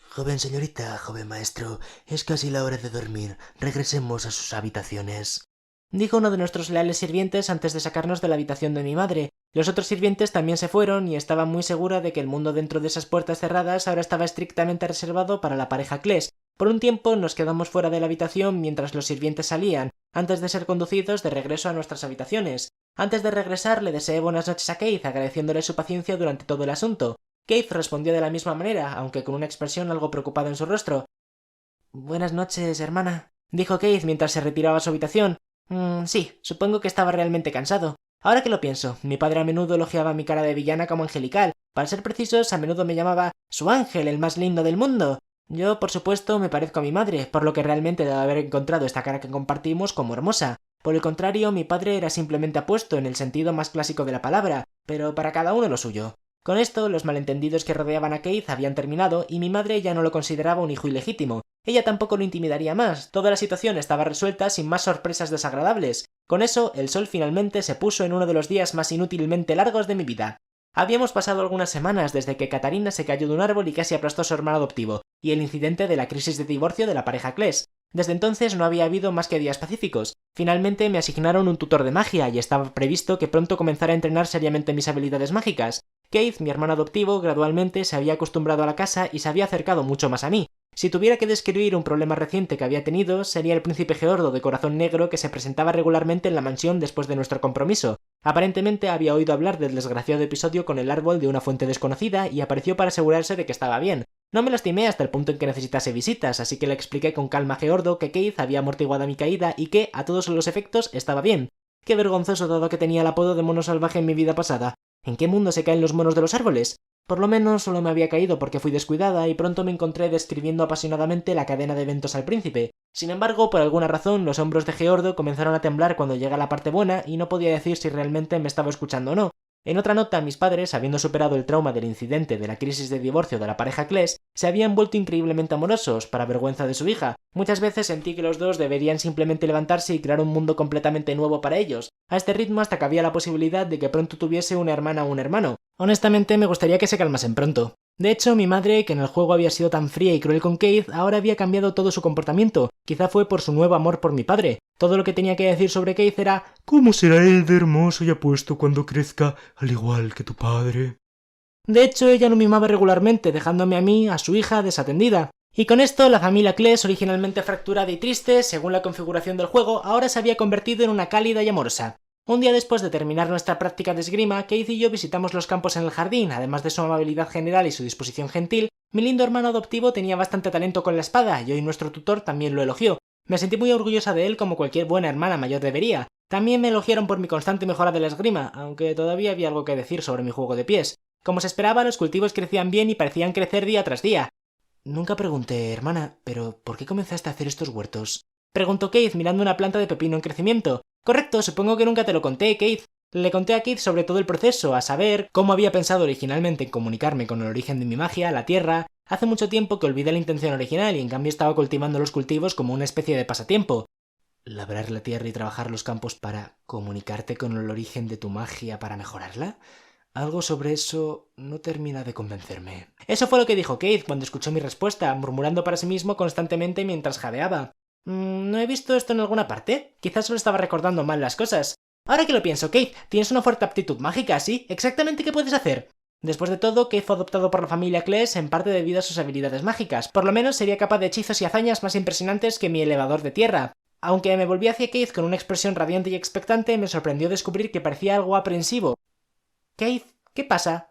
S3: Joven señorita, joven maestro, es casi la hora de dormir. Regresemos a sus habitaciones,
S1: dijo uno de nuestros leales sirvientes antes de sacarnos de la habitación de mi madre. Los otros sirvientes también se fueron y estaba muy segura de que el mundo dentro de esas puertas cerradas ahora estaba estrictamente reservado para la pareja Cles. Por un tiempo nos quedamos fuera de la habitación mientras los sirvientes salían, antes de ser conducidos de regreso a nuestras habitaciones. Antes de regresar le deseé buenas noches a Keith, agradeciéndole su paciencia durante todo el asunto. Keith respondió de la misma manera, aunque con una expresión algo preocupada en su rostro. «Buenas noches, hermana», dijo Keith mientras se retiraba a su habitación. Sí, supongo que estaba realmente cansado. Ahora que lo pienso, mi padre a menudo elogiaba mi cara de villana como angelical, Para ser precisos, a menudo me llamaba su ángel, el más lindo del mundo. Yo, por supuesto, me parezco a mi madre, por lo que realmente debo haber encontrado esta cara que compartimos como hermosa. Por el contrario, mi padre era simplemente apuesto en el sentido más clásico de la palabra, pero para cada uno lo suyo. Con esto, los malentendidos que rodeaban a Keith habían terminado y mi madre ya no lo consideraba un hijo ilegítimo. Ella tampoco lo intimidaría más, toda la situación estaba resuelta sin más sorpresas desagradables. Con eso, el sol finalmente se puso en uno de los días más inútilmente largos de mi vida. Habíamos pasado algunas semanas desde que Katarina se cayó de un árbol y casi aplastó a su hermano adoptivo, y el incidente de la crisis de divorcio de la pareja Cles. Desde entonces no había habido más que días pacíficos. Finalmente me asignaron un tutor de magia y estaba previsto que pronto comenzara a entrenar seriamente mis habilidades mágicas. Keith, mi hermano adoptivo, gradualmente se había acostumbrado a la casa y se había acercado mucho más a mí. Si tuviera que describir un problema reciente que había tenido, sería el príncipe Geordo de corazón negro que se presentaba regularmente en la mansión después de nuestro compromiso. Aparentemente había oído hablar del desgraciado episodio con el árbol de una fuente desconocida y apareció para asegurarse de que estaba bien. No me lastimé hasta el punto en que necesitase visitas, así que le expliqué con calma a Geordo que Keith había amortiguado mi caída y que, a todos los efectos, estaba bien. Qué vergonzoso dado que tenía el apodo de mono salvaje en mi vida pasada. ¿En qué mundo se caen los monos de los árboles? Por lo menos solo me había caído porque fui descuidada y pronto me encontré describiendo apasionadamente la cadena de eventos al príncipe. Sin embargo, por alguna razón, los hombros de Geordo comenzaron a temblar cuando llega la parte buena y no podía decir si realmente me estaba escuchando o no. En otra nota, mis padres, habiendo superado el trauma del incidente de la crisis de divorcio de la pareja Cles, se habían vuelto increíblemente amorosos, para vergüenza de su hija. Muchas veces sentí que los dos deberían simplemente levantarse y crear un mundo completamente nuevo para ellos, a este ritmo hasta que había la posibilidad de que pronto tuviese una hermana o un hermano. Honestamente, me gustaría que se calmasen pronto. De hecho, mi madre, que en el juego había sido tan fría y cruel con Keith, ahora había cambiado todo su comportamiento. Quizá fue por su nuevo amor por mi padre. Todo lo que tenía que decir sobre Keith era
S2: ¿cómo será él de hermoso y apuesto cuando crezca, al igual que tu padre?
S1: De hecho, ella lo mimaba regularmente, dejándome a mí, a su hija, desatendida. Y con esto, la familia Cles, originalmente fracturada y triste, según la configuración del juego, ahora se había convertido en una cálida y amorosa. Un día después de terminar nuestra práctica de esgrima, Keith y yo visitamos los campos en el jardín. Además de su amabilidad general y su disposición gentil, mi lindo hermano adoptivo tenía bastante talento con la espada, y hoy nuestro tutor también lo elogió. Me sentí muy orgullosa de él como cualquier buena hermana mayor debería. También me elogiaron por mi constante mejora de la esgrima, aunque todavía había algo que decir sobre mi juego de pies. Como se esperaba, los cultivos crecían bien y parecían crecer día tras día. Nunca pregunté, hermana, pero ¿por qué comenzaste a hacer estos huertos? Preguntó Keith mirando una planta de pepino en crecimiento. Correcto, supongo que nunca te lo conté, Keith. Le conté a Keith sobre todo el proceso, a saber cómo había pensado originalmente en comunicarme con el origen de mi magia, la tierra. Hace mucho tiempo que olvidé la intención original y en cambio estaba cultivando los cultivos como una especie de pasatiempo. ¿Labrar la tierra y trabajar los campos para comunicarte con el origen de tu magia para mejorarla? Algo sobre eso no termina de convencerme. Eso fue lo que dijo Keith cuando escuchó mi respuesta, murmurando para sí mismo constantemente mientras jadeaba. No he visto esto en alguna parte. Quizás solo estaba recordando mal las cosas. Ahora que lo pienso, Keith, tienes una fuerte aptitud mágica, ¿sí? ¿Exactamente qué puedes hacer? Después de todo, Keith fue adoptado por la familia Cles en parte debido a sus habilidades mágicas. Por lo menos sería capaz de hechizos y hazañas más impresionantes que mi elevador de tierra. Aunque me volví hacia Keith con una expresión radiante y expectante, me sorprendió descubrir que parecía algo aprensivo. Keith, ¿qué pasa?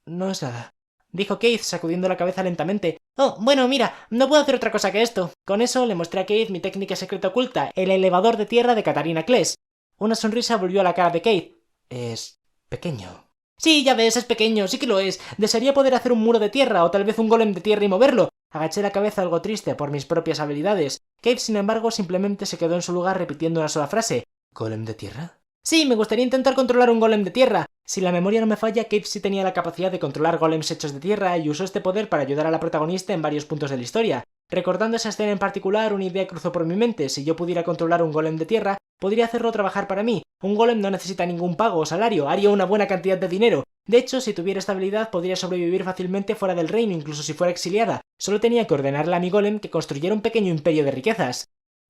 S1: No es nada, dijo Keith sacudiendo la cabeza lentamente. Oh, bueno, mira, no puedo hacer otra cosa que esto. Con eso le mostré a Keith mi técnica secreta oculta, el elevador de tierra de Katarina Cles. Una sonrisa volvió a la cara de Keith. Es pequeño. Sí, ya ves, es pequeño, sí que lo es. Desearía poder hacer un muro de tierra o tal vez un golem de tierra y moverlo. Agaché la cabeza algo triste por mis propias habilidades. Keith, sin embargo, simplemente se quedó en su lugar repitiendo una sola frase. ¿Golem de tierra? Sí, me gustaría intentar controlar un golem de tierra. Si la memoria no me falla, Keith sí tenía la capacidad de controlar golems hechos de tierra y usó este poder para ayudar a la protagonista en varios puntos de la historia. Recordando esa escena en particular, una idea cruzó por mi mente. Si yo pudiera controlar un golem de tierra, podría hacerlo trabajar para mí. Un golem no necesita ningún pago o salario, haría una buena cantidad de dinero. De hecho, si tuviera esta habilidad, podría sobrevivir fácilmente fuera del reino, incluso si fuera exiliada. Solo tenía que ordenarle a mi golem que construyera un pequeño imperio de riquezas.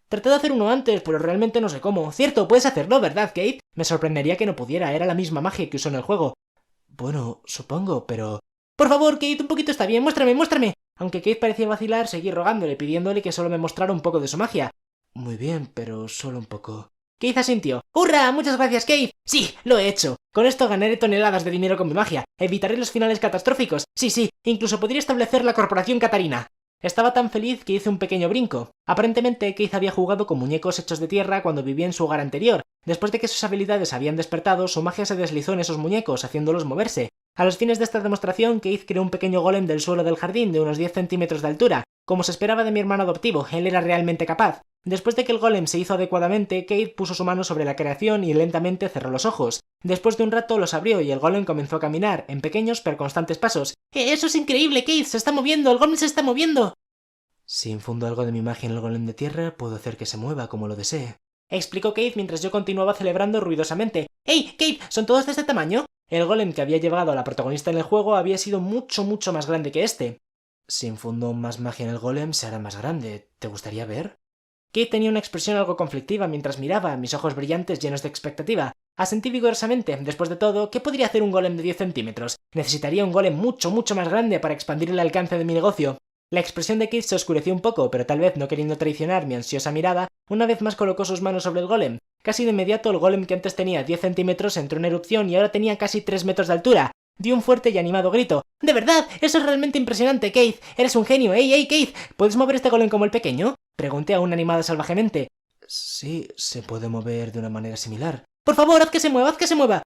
S1: Traté de hacer uno antes, pero realmente no sé cómo. Cierto, puedes hacerlo, ¿verdad, Keith? Me sorprendería que no pudiera, era la misma magia que usó en el juego. Bueno, supongo, pero... Por favor, Keith, un poquito está bien, muéstrame. Aunque Keith parecía vacilar, seguí rogándole, pidiéndole que solo me mostrara un poco de su magia. Muy bien, pero solo un poco. Keith asintió. ¡Hurra! ¡Muchas gracias, Keith! ¡Sí! ¡Lo he hecho! Con esto ganaré toneladas de dinero con mi magia. Evitaré los finales catastróficos. Sí, incluso podría establecer la corporación Katarina. Estaba tan feliz que hice un pequeño brinco. Aparentemente, Keith había jugado con muñecos hechos de tierra cuando vivía en su hogar anterior. Después de que sus habilidades habían despertado, su magia se deslizó en esos muñecos, haciéndolos moverse. A los fines de esta demostración, Keith creó un pequeño golem del suelo del jardín de unos 10 centímetros de altura. Como se esperaba de mi hermano adoptivo, él era realmente capaz. Después de que el golem se hizo adecuadamente, Keith puso su mano sobre la creación y lentamente cerró los ojos. Después de un rato los abrió y el golem comenzó a caminar, en pequeños pero constantes pasos. ¡Eso es increíble, Keith! ¡Se está moviendo! ¡El golem se está moviendo!
S3: Si infundo algo de mi magia en el golem de tierra, puedo hacer que se mueva como lo desee,
S1: explicó Keith mientras yo continuaba celebrando ruidosamente. ¡Hey, Keith! ¿Son todos de este tamaño? El golem que había llevado a la protagonista en el juego había sido mucho más grande que este.
S3: Si infundo más magia en el golem, se hará más grande. ¿Te gustaría ver?
S1: Keith tenía una expresión algo conflictiva mientras miraba, mis ojos brillantes llenos de expectativa. Asentí vigorosamente. Después de todo, ¿qué podría hacer un golem de 10 centímetros? Necesitaría un golem mucho más grande para expandir el alcance de mi negocio. La expresión de Keith se oscureció un poco, pero tal vez no queriendo traicionar mi ansiosa mirada, una vez más colocó sus manos sobre el golem. Casi de inmediato el golem que antes tenía 10 centímetros entró en erupción y ahora tenía casi 3 metros de altura. Dio un fuerte y animado grito. ¡De verdad! ¡Eso es realmente impresionante, Keith! ¡Eres un genio! ¡Ey, Keith! ¿Puedes mover este golem como el pequeño? Pregunté aún animada salvajemente.
S3: Sí, se puede mover de una manera similar.
S1: ¡Por favor, haz que se mueva, haz que se mueva!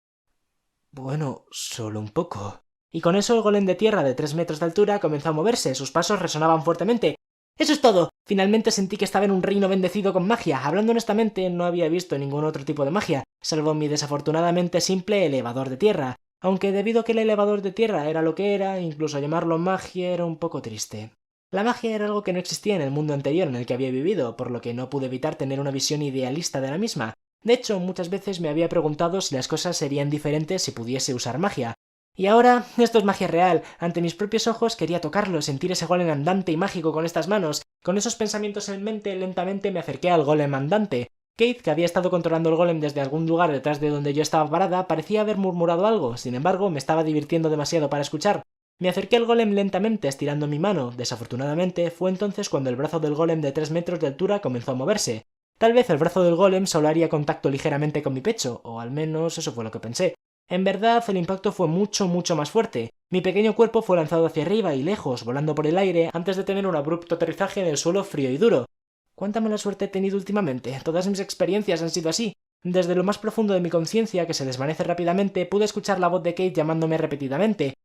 S3: Bueno, solo un poco.
S1: Y con eso el golem de tierra de 3 metros de altura comenzó a moverse, sus pasos resonaban fuertemente. ¡Eso es todo! Finalmente sentí que estaba en un reino bendecido con magia. Hablando honestamente, no había visto ningún otro tipo de magia, salvo mi desafortunadamente simple elevador de tierra. Aunque debido a que el elevador de tierra era lo que era, incluso llamarlo magia era un poco triste. La magia era algo que no existía en el mundo anterior en el que había vivido, por lo que no pude evitar tener una visión idealista de la misma. De hecho, muchas veces me había preguntado si las cosas serían diferentes si pudiese usar magia. Y ahora, esto es magia real. Ante mis propios ojos quería tocarlo, sentir ese golem andante y mágico con estas manos. Con esos pensamientos en mente, lentamente me acerqué al golem andante. Keith, que había estado controlando el golem desde algún lugar detrás de donde yo estaba parada, parecía haber murmurado algo. Sin embargo, me estaba divirtiendo demasiado para escuchar. Me acerqué al golem lentamente, estirando mi mano. Desafortunadamente, fue entonces cuando el brazo del golem de 3 metros de altura comenzó a moverse. Tal vez el brazo del golem solo haría contacto ligeramente con mi pecho, o al menos eso fue lo que pensé. En verdad, el impacto fue mucho más fuerte. Mi pequeño cuerpo fue lanzado hacia arriba y lejos, volando por el aire, antes de tener un abrupto aterrizaje en el suelo frío y duro. Cuánta mala suerte he tenido últimamente. Todas mis experiencias han sido así. Desde lo más profundo de mi conciencia, que se desvanece rápidamente, pude escuchar la voz de Keith llamándome repetidamente.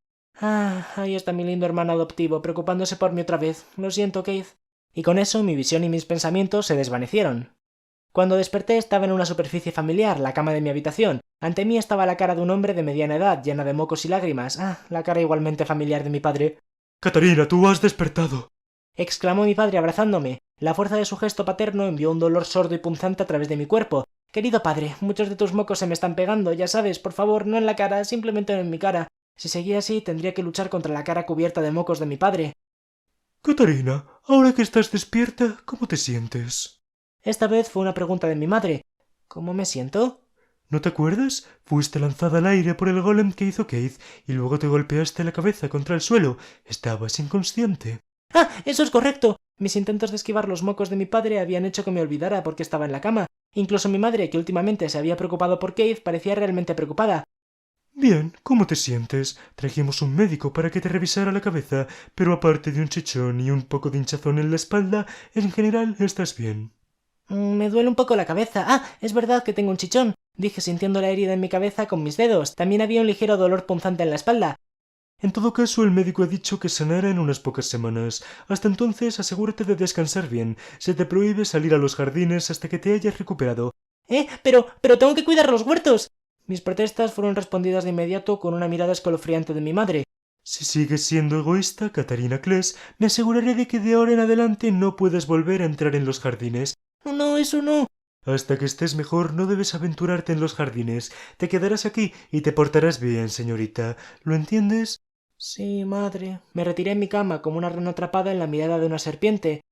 S1: Ahí está mi lindo hermano adoptivo, preocupándose por mí otra vez. Lo siento, Keith. Y con eso mi visión y mis pensamientos se desvanecieron. Cuando desperté estaba en una superficie familiar, la cama de mi habitación. Ante mí estaba la cara de un hombre de mediana edad, llena de mocos y lágrimas. La cara igualmente familiar de mi padre.
S2: Catarina, tú has despertado,
S1: exclamó mi padre abrazándome. La fuerza de su gesto paterno envió un dolor sordo y punzante a través de mi cuerpo. Querido padre, muchos de tus mocos se me están pegando, ya sabes, por favor, no en la cara, simplemente en mi cara. Si seguía así, tendría que luchar contra la cara cubierta de mocos de mi padre.
S2: Catarina, ahora que estás despierta, ¿cómo te sientes?
S1: Esta vez fue una pregunta de mi madre. ¿Cómo me siento?
S2: ¿No te acuerdas? Fuiste lanzada al aire por el golem que hizo Keith y luego te golpeaste la cabeza contra el suelo. Estabas inconsciente.
S1: Eso es correcto. Mis intentos de esquivar los mocos de mi padre habían hecho que me olvidara porque estaba en la cama. Incluso mi madre, que últimamente se había preocupado por Keith, parecía realmente preocupada.
S2: Bien, ¿cómo te sientes? Trajimos un médico para que te revisara la cabeza, pero aparte de un chichón y un poco de hinchazón en la espalda, en general estás bien.
S1: Me duele un poco la cabeza. Es verdad que tengo un chichón, dije sintiendo la herida en mi cabeza con mis dedos. También había un ligero dolor punzante en la espalda.
S2: En todo caso, el médico ha dicho que sanará en unas pocas semanas. Hasta entonces, asegúrate de descansar bien. Se te prohíbe salir a los jardines hasta que te hayas recuperado.
S1: Pero tengo que cuidar los huertos. Mis protestas fueron respondidas de inmediato con una mirada escalofriante de mi madre.
S2: Si sigues siendo egoísta, Catarina Kless, me aseguraré de que de ahora en adelante no puedas volver a entrar en los jardines.
S1: No, eso no.
S2: Hasta que estés mejor no debes aventurarte en los jardines. Te quedarás aquí y te portarás bien, señorita. ¿Lo entiendes?
S1: Sí, madre. Me retiré en mi cama como una rana atrapada en la mirada de una serpiente.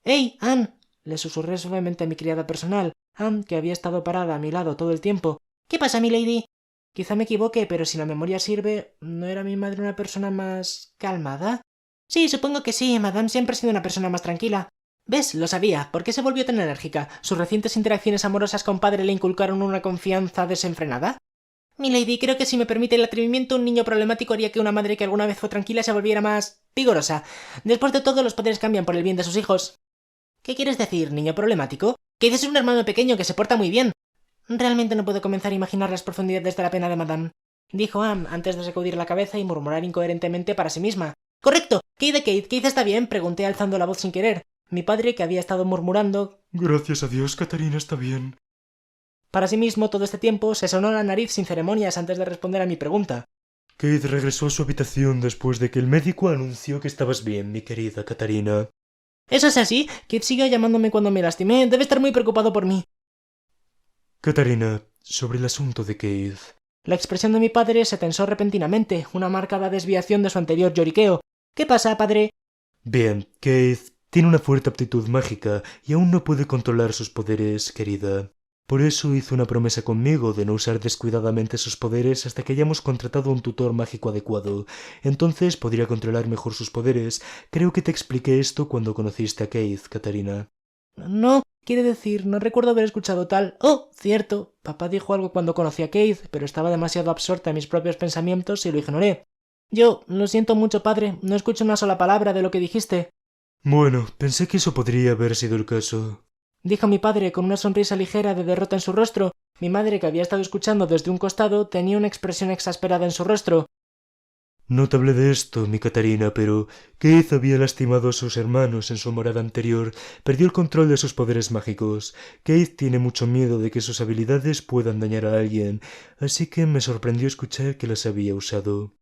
S1: ¡Hey, Anne! Le susurré suavemente a mi criada personal, Anne, que había estado parada a mi lado todo el tiempo. ¿Qué pasa, milady? Quizá me equivoque, pero si la memoria sirve, ¿no era mi madre una persona más calmada? Sí, supongo que sí. Madame siempre ha sido una persona más tranquila. ¿Ves? Lo sabía. ¿Por qué se volvió tan enérgica? ¿Sus recientes interacciones amorosas con padre le inculcaron una confianza desenfrenada? Milady, creo que si me permite el atrevimiento, un niño problemático haría que una madre que alguna vez fue tranquila se volviera más vigorosa. Después de todo, los padres cambian por el bien de sus hijos. ¿Qué quieres decir, niño problemático? Que dices un hermano pequeño que se porta muy bien. Realmente no puedo comenzar a imaginar las profundidades de la pena de Madame. dijo Anne antes de sacudir la cabeza y murmurar incoherentemente para sí misma. Correcto. Keith está bien, pregunté alzando la voz sin querer. Mi padre, que había estado murmurando
S2: Gracias a Dios, Catarina está bien.
S1: para sí mismo todo este tiempo, se sonó la nariz sin ceremonias antes de responder a mi pregunta.
S2: Keith regresó a su habitación después de que el médico anunció que estabas bien, mi querida Catarina.
S1: ¿Eso es así? Keith siguió llamándome cuando me lastimé. Debe estar muy preocupado por mí.
S2: Catarina, sobre el asunto de Keith.
S1: La expresión de mi padre se tensó repentinamente, una marcada desviación de su anterior lloriqueo. ¿Qué pasa, padre?
S2: Bien, Keith tiene una fuerte aptitud mágica y aún no puede controlar sus poderes, querida. Por eso hizo una promesa conmigo de no usar descuidadamente sus poderes hasta que hayamos contratado un tutor mágico adecuado. Entonces podría controlar mejor sus poderes. Creo que te expliqué esto cuando conociste a Keith, Catarina.
S1: No, quiere decir, no recuerdo haber escuchado tal. Oh, cierto. Papá dijo algo cuando conocí a Keith, pero estaba demasiado absorta en mis propios pensamientos y lo ignoré. Yo, lo siento mucho, padre. No escucho una sola palabra de lo que dijiste.
S2: Bueno, pensé que eso podría haber sido el caso.
S1: Dijo mi padre con una sonrisa ligera de derrota en su rostro. Mi madre, que había estado escuchando desde un costado, tenía una expresión exasperada en su rostro.
S2: No te hablé de esto, mi Catarina, pero Keith había lastimado a sus hermanos en su morada anterior. Perdió el control de sus poderes mágicos. Keith tiene mucho miedo de que sus habilidades puedan dañar a alguien, así que me sorprendió escuchar que las había usado.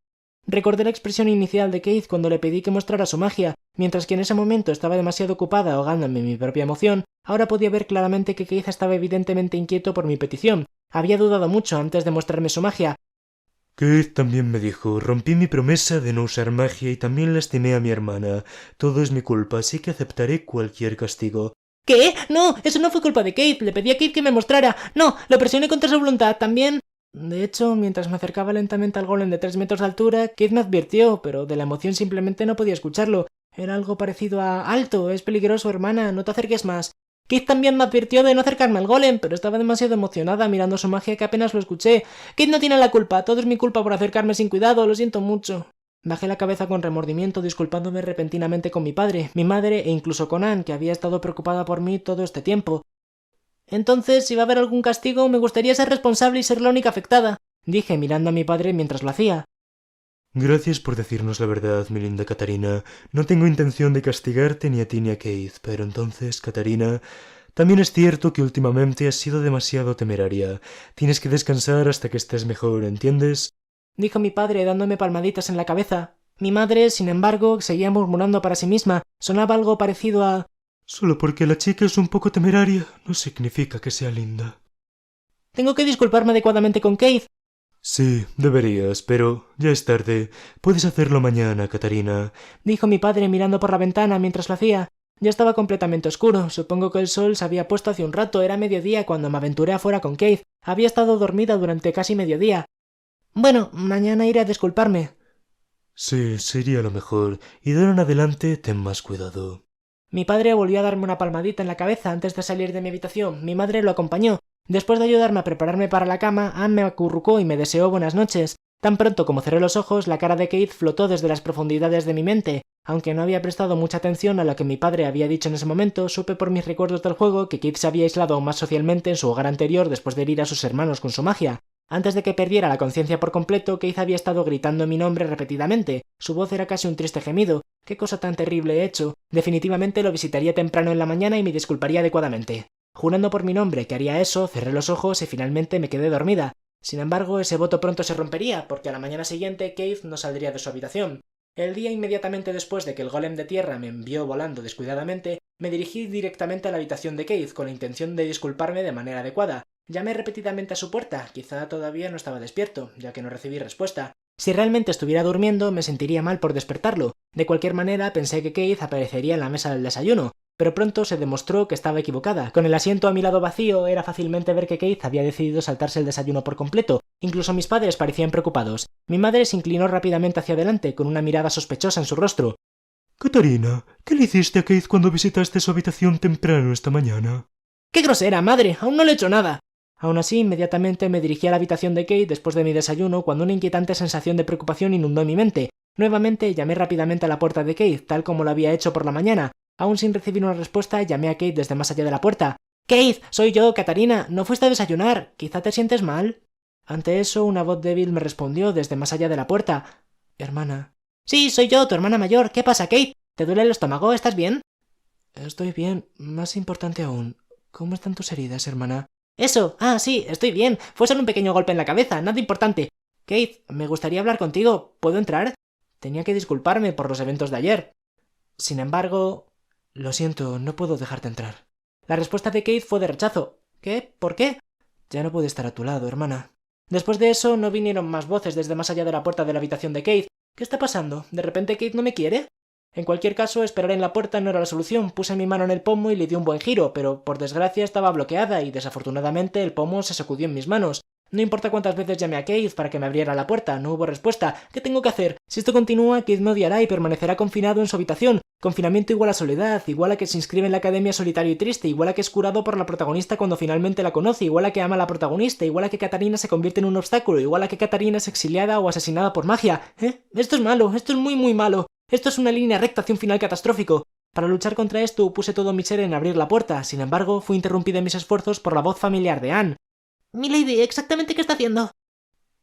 S1: Recordé la expresión inicial de Keith cuando le pedí que mostrara su magia. Mientras que en ese momento estaba demasiado ocupada ahogándome en mi propia emoción, ahora podía ver claramente que Keith estaba evidentemente inquieto por mi petición. Había dudado mucho antes de mostrarme su magia.
S2: Keith también me dijo, rompí mi promesa de no usar magia y también lastimé a mi hermana. Todo es mi culpa, así que aceptaré cualquier castigo.
S1: ¿Qué? No, eso no fue culpa de Keith. Le pedí a Keith que me mostrara. No, lo presioné contra su voluntad. También... De hecho, mientras me acercaba lentamente al golem de 3 metros de altura, Keith me advirtió, pero de la emoción simplemente no podía escucharlo. Era algo parecido a «Alto, es peligroso, hermana, no te acerques más». Keith también me advirtió de no acercarme al golem, pero estaba demasiado emocionada mirando su magia que apenas lo escuché. Keith no tiene la culpa, todo es mi culpa por acercarme sin cuidado, lo siento mucho. Bajé la cabeza con remordimiento, disculpándome repentinamente con mi padre, mi madre e incluso con Anne, que había estado preocupada por mí todo este tiempo. Entonces, si va a haber algún castigo, me gustaría ser responsable y ser la única afectada, dije mirando a mi padre mientras lo hacía.
S2: Gracias por decirnos la verdad, mi linda Catarina. No tengo intención de castigarte ni a ti ni a Keith, pero entonces, Catarina, también es cierto que últimamente has sido demasiado temeraria. Tienes que descansar hasta que estés mejor, ¿entiendes?
S1: Dijo mi padre dándome palmaditas en la cabeza. Mi madre, sin embargo, seguía murmurando para sí misma. Sonaba algo parecido a...
S2: Solo porque la chica es un poco temeraria no significa que sea linda.
S1: Tengo que disculparme adecuadamente con Keith.
S2: Sí, deberías, pero ya es tarde. Puedes hacerlo mañana, Catarina,
S1: dijo mi padre mirando por la ventana mientras lo hacía. Ya estaba completamente oscuro. Supongo que el sol se había puesto hace un rato. Era mediodía cuando me aventuré afuera con Keith. Había estado dormida durante casi mediodía. Bueno, mañana iré a disculparme.
S2: Sí, sería lo mejor. Y de ahora en adelante ten más cuidado.
S1: Mi padre volvió a darme una palmadita en la cabeza antes de salir de mi habitación. Mi madre lo acompañó. Después de ayudarme a prepararme para la cama, Anne me acurrucó y me deseó buenas noches. Tan pronto como cerré los ojos, la cara de Keith flotó desde las profundidades de mi mente. Aunque no había prestado mucha atención a lo que mi padre había dicho en ese momento, supe por mis recuerdos del juego que Keith se había aislado aún más socialmente en su hogar anterior después de herir a sus hermanos con su magia. Antes de que perdiera la conciencia por completo, Keith había estado gritando mi nombre repetidamente. Su voz era casi un triste gemido. ¿Qué cosa tan terrible he hecho? Definitivamente lo visitaría temprano en la mañana y me disculparía adecuadamente. Jurando por mi nombre que haría eso, cerré los ojos y finalmente me quedé dormida. Sin embargo, ese voto pronto se rompería, porque a la mañana siguiente Keith no saldría de su habitación. El día inmediatamente después de que el golem de tierra me envió volando descuidadamente, me dirigí directamente a la habitación de Keith con la intención de disculparme de manera adecuada. Llamé repetidamente a su puerta, quizá todavía no estaba despierto, ya que no recibí respuesta. Si realmente estuviera durmiendo, me sentiría mal por despertarlo. De cualquier manera, pensé que Keith aparecería en la mesa del desayuno, pero pronto se demostró que estaba equivocada. Con el asiento a mi lado vacío, era fácilmente ver que Keith había decidido saltarse el desayuno por completo. Incluso mis padres parecían preocupados. Mi madre se inclinó rápidamente hacia adelante, con una mirada sospechosa en su rostro.
S2: Catarina, ¿qué le hiciste a Keith cuando visitaste su habitación temprano esta mañana?
S1: ¡Qué grosera, madre! ¡Aún no le he hecho nada! Aún así, inmediatamente me dirigí a la habitación de Keith después de mi desayuno cuando una inquietante sensación de preocupación inundó mi mente. Nuevamente llamé rápidamente a la puerta de Keith, tal como lo había hecho por la mañana. Aún sin recibir una respuesta, llamé a Keith desde más allá de la puerta. «Keith, soy yo, Catarina. ¿No fuiste a desayunar? ¿Quizá te sientes mal?» Ante eso, una voz débil me respondió desde más allá de la puerta. Hermana. Sí, soy yo, tu hermana mayor. ¿Qué pasa, Kate? ¿Te duele el estómago? ¿Estás bien? Estoy bien. Más importante aún, ¿cómo están tus heridas, hermana? Eso. Ah, sí, estoy bien. Fue solo un pequeño golpe en la cabeza, nada importante. Kate, me gustaría hablar contigo. ¿Puedo entrar? Tenía que disculparme por los eventos de ayer. Sin embargo... Lo siento, no puedo dejarte entrar. La respuesta de Kate fue de rechazo. ¿Qué? ¿Por qué? Ya no puedo estar a tu lado, hermana. Después de eso no vinieron más voces desde más allá de la puerta de la habitación de Kate. ¿Qué está pasando? ¿De repente Kate no me quiere? En cualquier caso, esperar en la puerta no era la solución. Puse mi mano en el pomo y le di un buen giro, pero por desgracia estaba bloqueada y desafortunadamente el pomo se sacudió en mis manos. No importa cuántas veces llamé a Keith para que me abriera la puerta, no hubo respuesta. ¿Qué tengo que hacer? Si esto continúa, Keith me odiará y permanecerá confinado en su habitación. Confinamiento igual a soledad, igual a que se inscribe en la academia solitario y triste, igual a que es curado por la protagonista cuando finalmente la conoce, igual a que ama a la protagonista, igual a que Katarina se convierte en un obstáculo, igual a que Katarina es exiliada o asesinada por magia. Esto es malo, esto es muy malo. Esto es una línea recta hacia un final catastrófico. Para luchar contra esto puse todo mi ser en abrir la puerta, sin embargo fui interrumpido en mis esfuerzos por la voz familiar de Anne. «Milady, ¿exactamente qué está haciendo?»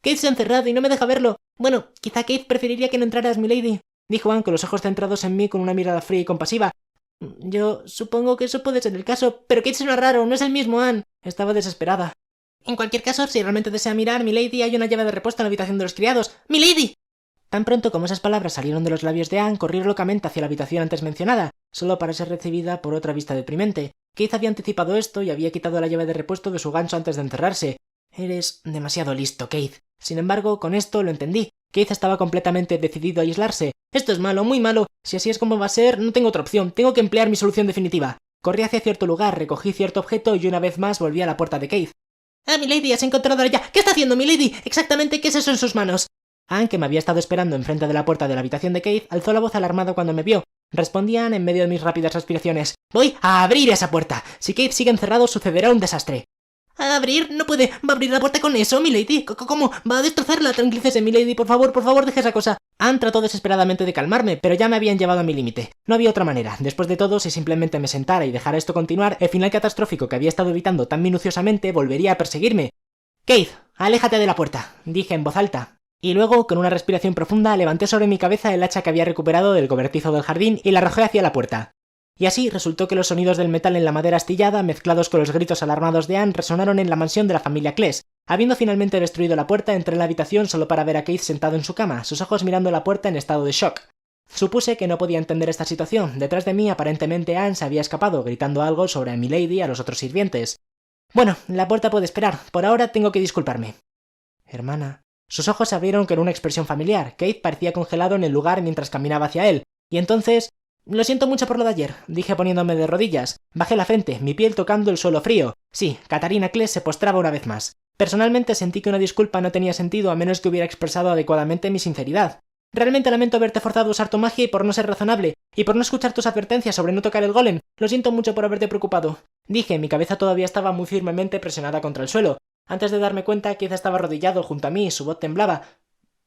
S1: «Kate se ha encerrado y no me deja verlo. Bueno, quizá Kate preferiría que no entraras, milady», dijo Anne con los ojos centrados en mí con una mirada fría y compasiva. «Yo supongo que eso puede ser el caso, pero Kate suena raro, no es el mismo, Anne». Estaba desesperada. «En cualquier caso, si realmente desea mirar, milady, hay una llave de repuesto en la habitación de los criados. ¡Milady!». Tan pronto como esas palabras salieron de los labios de Anne, corrí locamente hacia la habitación antes mencionada, solo para ser recibida por otra vista deprimente. Keith había anticipado esto y había quitado la llave de repuesto de su gancho antes de encerrarse. «Eres demasiado listo, Keith». Sin embargo, con esto lo entendí. Keith estaba completamente decidido a aislarse. «Esto es malo, muy malo. Si así es como va a ser, no tengo otra opción. Tengo que emplear mi solución definitiva». Corrí hacia cierto lugar, recogí cierto objeto y una vez más volví a la puerta de Keith. «Ah, milady, has encontrado ya. ¿Qué está haciendo, milady? Exactamente, ¿qué es eso en sus manos?» Anne, que me había estado esperando enfrente de la puerta de la habitación de Keith, alzó la voz alarmada cuando me vio. Respondí Anne en medio de mis rápidas respiraciones. «Voy a abrir esa puerta. Si Keith sigue encerrado, sucederá un desastre». ¿A abrir? No puede. ¿Va a abrir la puerta con eso, milady? ¿Cómo? ¿Va a destrozarla? Tranquilícese, milady. Por favor, deje esa cosa. Anne trató desesperadamente de calmarme, pero ya me habían llevado a mi límite. No había otra manera. Después de todo, si simplemente me sentara y dejara esto continuar, el final catastrófico que había estado evitando tan minuciosamente volvería a perseguirme. «Keith, aléjate de la puerta», dije en voz alta. Y luego, con una respiración profunda, levanté sobre mi cabeza el hacha que había recuperado del cobertizo del jardín y la arrojé hacia la puerta. Y así resultó que los sonidos del metal en la madera astillada, mezclados con los gritos alarmados de Anne, resonaron en la mansión de la familia Cles. Habiendo finalmente destruido la puerta, entré en la habitación solo para ver a Keith sentado en su cama, sus ojos mirando la puerta en estado de shock. Supuse que no podía entender esta situación. Detrás de mí, aparentemente, Anne se había escapado, gritando algo sobre a milady a los otros sirvientes. «Bueno, la puerta puede esperar. Por ahora tengo que disculparme». «Hermana». Sus ojos se abrieron con una expresión familiar. Keith parecía congelado en el lugar mientras caminaba hacia él. Y entonces... «Lo siento mucho por lo de ayer», dije poniéndome de rodillas. Bajé la frente, mi piel tocando el suelo frío. Sí, Katarina Cles se postraba una vez más. Personalmente sentí que una disculpa no tenía sentido a menos que hubiera expresado adecuadamente mi sinceridad. «Realmente lamento haberte forzado a usar tu magia y por no ser razonable, y por no escuchar tus advertencias sobre no tocar el golem. Lo siento mucho por haberte preocupado», dije. Mi cabeza todavía estaba muy firmemente presionada contra el suelo. Antes de darme cuenta, quizá estaba arrodillado junto a mí y su voz temblaba.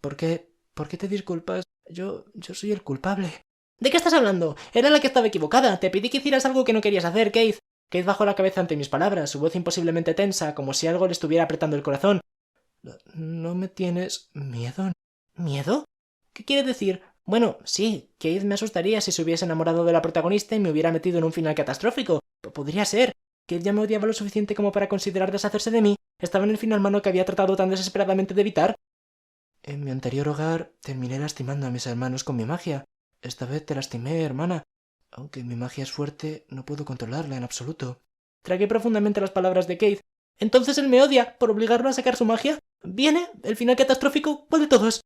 S1: ¿Por qué te disculpas? Yo soy el culpable». «¿De qué estás hablando? Era la que estaba equivocada. Te pedí que hicieras algo que no querías hacer, Keith». Keith bajó la cabeza ante mis palabras, su voz imposiblemente tensa, como si algo le estuviera apretando el corazón. «¿No me tienes miedo?» «¿Miedo? ¿Qué quiere decir?» «Bueno, sí, Keith me asustaría si se hubiese enamorado de la protagonista y me hubiera metido en un final catastrófico. Podría ser. Keith ya me odiaba lo suficiente como para considerar deshacerse de mí. Estaba en el final malo que había tratado tan desesperadamente de evitar». «En mi anterior hogar terminé lastimando a mis hermanos con mi magia. Esta vez te lastimé, hermana. Aunque mi magia es fuerte, no puedo controlarla en absoluto». Tragué profundamente las palabras de Keith. «¿Entonces él me odia por obligarlo a sacar su magia? ¿Viene? ¿El final catastrófico? ¿Cuál de todos?»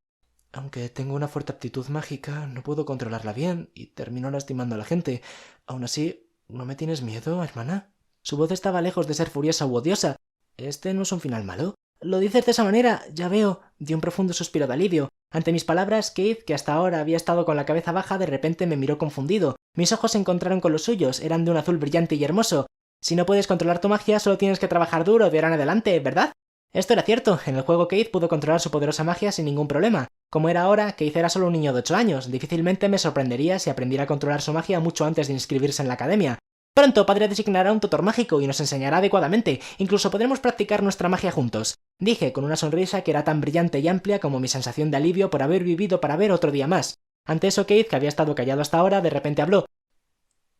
S1: «Aunque tengo una fuerte aptitud mágica, no puedo controlarla bien y termino lastimando a la gente. Aún así, ¿no me tienes miedo, hermana?» Su voz estaba lejos de ser furiosa u odiosa. «¿Este no es un final malo?» «Lo dices de esa manera, ya veo». Di un profundo suspiro de alivio. Ante mis palabras, Keith, que hasta ahora había estado con la cabeza baja, de repente me miró confundido. Mis ojos se encontraron con los suyos, eran de un azul brillante y hermoso. «Si no puedes controlar tu magia, solo tienes que trabajar duro de ahora en adelante, ¿verdad?» Esto era cierto. En el juego Keith pudo controlar su poderosa magia sin ningún problema. Como era ahora, Keith era solo un niño de 8 años. Difícilmente me sorprendería si aprendiera a controlar su magia mucho antes de inscribirse en la academia. Pronto padre designará un tutor mágico y nos enseñará adecuadamente. Incluso podremos practicar nuestra magia juntos. Dije con una sonrisa que era tan brillante y amplia como mi sensación de alivio por haber vivido para ver otro día más. Ante eso Keith, que había estado callado hasta ahora, de repente habló.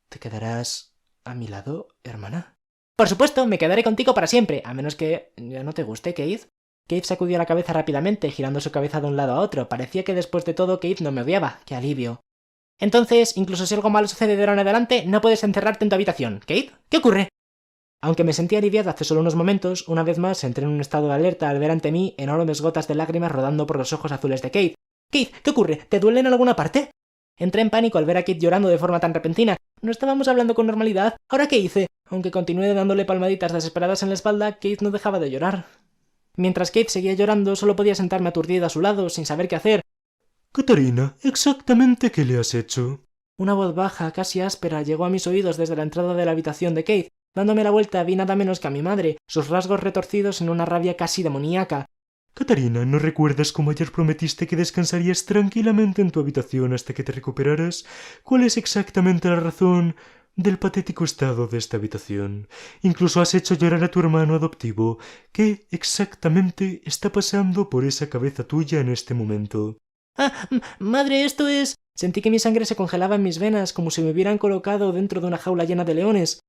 S3: ¿Te quedarás a mi lado, hermana?
S1: Por supuesto, me quedaré contigo para siempre, a menos que ya no te guste, Keith. Keith sacudió la cabeza rápidamente, girando su cabeza de un lado a otro. Parecía que después de todo Keith no me odiaba. ¡Qué alivio! Entonces, incluso si algo malo sucede de ahora en adelante, no puedes encerrarte en tu habitación. ¿Keith? ¿Qué ocurre? Aunque me sentía aliviado hace solo unos momentos, una vez más entré en un estado de alerta al ver ante mí enormes gotas de lágrimas rodando por los ojos azules de Keith. Keith, ¿qué ocurre? ¿Te duele en alguna parte? Entré en pánico al ver a Keith llorando de forma tan repentina. ¿No estábamos hablando con normalidad? ¿Ahora qué hice? Aunque continué dándole palmaditas desesperadas en la espalda, Keith no dejaba de llorar. Mientras Keith seguía llorando, solo podía sentarme aturdido a su lado, sin saber qué hacer.
S2: Catarina, ¿exactamente qué le has hecho?
S1: Una voz baja, casi áspera, llegó a mis oídos desde la entrada de la habitación de Keith. Dándome la vuelta vi nada menos que a mi madre, sus rasgos retorcidos en una rabia casi demoníaca.
S2: Catarina, ¿no recuerdas cómo ayer prometiste que descansarías tranquilamente en tu habitación hasta que te recuperaras? ¿Cuál es exactamente la razón del patético estado de esta habitación? Incluso has hecho llorar a tu hermano adoptivo. ¿Qué exactamente está pasando por esa cabeza tuya en este momento?
S1: Madre, esto es... Sentí que mi sangre se congelaba en mis venas, como si me hubieran colocado dentro de una jaula llena de leones.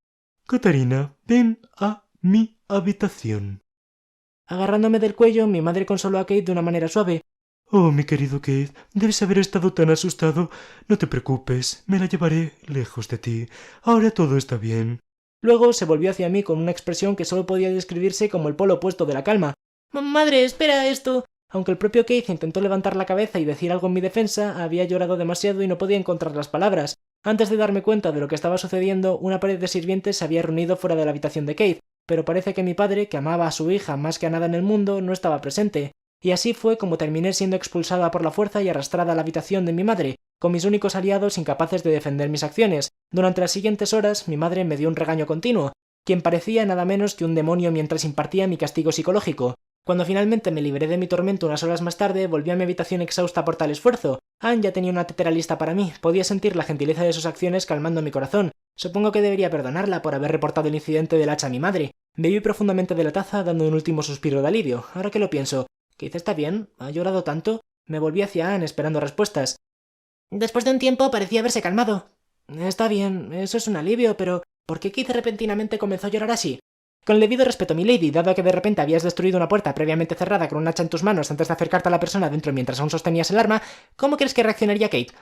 S2: Catarina, ven a mi habitación.
S1: Agarrándome del cuello, mi madre consoló a Keith de una manera suave.
S2: Oh, mi querido Keith, debes haber estado tan asustado. No te preocupes, me la llevaré lejos de ti. Ahora todo está bien.
S1: Luego se volvió hacia mí con una expresión que solo podía describirse como el polo opuesto de la calma. Madre, espera esto. Aunque el propio Keith intentó levantar la cabeza y decir algo en mi defensa, había llorado demasiado y no podía encontrar las palabras. Antes de darme cuenta de lo que estaba sucediendo, una pared de sirvientes se había reunido fuera de la habitación de Keith, pero parece que mi padre, que amaba a su hija más que a nada en el mundo, no estaba presente. Y así fue como terminé siendo expulsada por la fuerza y arrastrada a la habitación de mi madre, con mis únicos aliados incapaces de defender mis acciones. Durante las siguientes horas, mi madre me dio un regaño continuo, quien parecía nada menos que un demonio mientras impartía mi castigo psicológico. Cuando finalmente me liberé de mi tormento unas horas más tarde, volví a mi habitación exhausta por tal esfuerzo. Anne ya tenía una tetera lista para mí, podía sentir la gentileza de sus acciones calmando mi corazón. Supongo que debería perdonarla por haber reportado el incidente del hacha a mi madre. Bebí profundamente de la taza, dando un último suspiro de alivio. Ahora que lo pienso, ¿Keith está bien? ¿Ha llorado tanto? Me volví hacia Anne esperando respuestas. Después de un tiempo parecía haberse calmado. Está bien, eso es un alivio, pero ¿por qué Keith repentinamente comenzó a llorar así? Con el debido respeto, milady, dado que de repente habías destruido una puerta previamente cerrada con un hacha en tus manos antes de acercarte a la persona dentro mientras aún sostenías el arma, ¿cómo crees que reaccionaría Kate?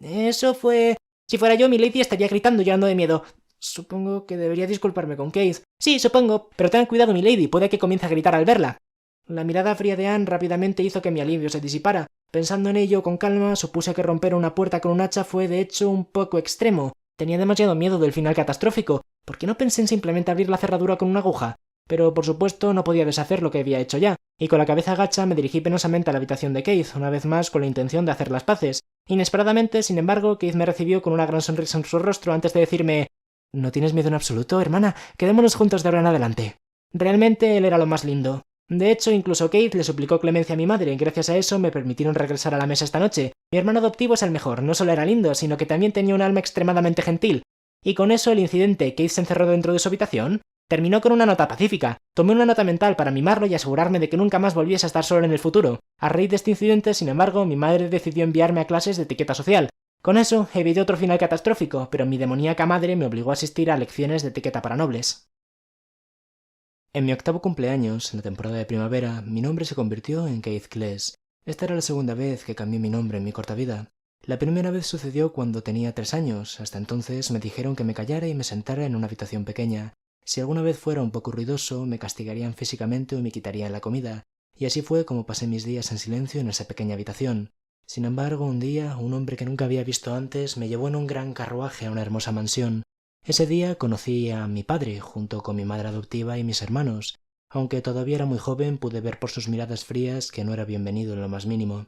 S1: Eso fue... Si fuera yo, milady estaría gritando y llorando de miedo. Supongo que debería disculparme con Kate. Sí, supongo, pero ten cuidado, milady, puede que comience a gritar al verla. La mirada fría de Anne rápidamente hizo que mi alivio se disipara. Pensando en ello con calma, supuse que romper una puerta con un hacha fue de hecho un poco extremo. Tenía demasiado miedo del final catastrófico. ¿Por qué no pensé en simplemente abrir la cerradura con una aguja? Pero por supuesto no podía deshacer lo que había hecho ya, y con la cabeza agacha me dirigí penosamente a la habitación de Keith, una vez más con la intención de hacer las paces. Inesperadamente, sin embargo, Keith me recibió con una gran sonrisa en su rostro antes de decirme: «No tienes miedo en absoluto, hermana, quedémonos juntos de ahora en adelante». Realmente él era lo más lindo. De hecho, incluso Keith le suplicó clemencia a mi madre, y gracias a eso me permitieron regresar a la mesa esta noche. Mi hermano adoptivo es el mejor, no solo era lindo, sino que también tenía un alma extremadamente gentil. Y con eso el incidente, Keith se encerró dentro de su habitación, terminó con una nota pacífica. Tomé una nota mental para mimarlo y asegurarme de que nunca más volviese a estar solo en el futuro. A raíz de este incidente, sin embargo, mi madre decidió enviarme a clases de etiqueta social. Con eso, evité otro final catastrófico, pero mi demoníaca madre me obligó a asistir a lecciones de etiqueta para nobles. En mi octavo cumpleaños, en la temporada de primavera, mi nombre se convirtió en Keith Kless. Esta era la segunda vez que cambié mi nombre en mi corta vida. La primera vez sucedió cuando tenía 3 años. Hasta entonces me dijeron que me callara y me sentara en una habitación pequeña. Si alguna vez fuera un poco ruidoso, me castigarían físicamente o me quitarían la comida. Y así fue como pasé mis días en silencio en esa pequeña habitación. Sin embargo, un día, un hombre que nunca había visto antes me llevó en un gran carruaje a una hermosa mansión. Ese día conocí a mi padre, junto con mi madre adoptiva y mis hermanos. Aunque todavía era muy joven, pude ver por sus miradas frías que no era bienvenido en lo más mínimo.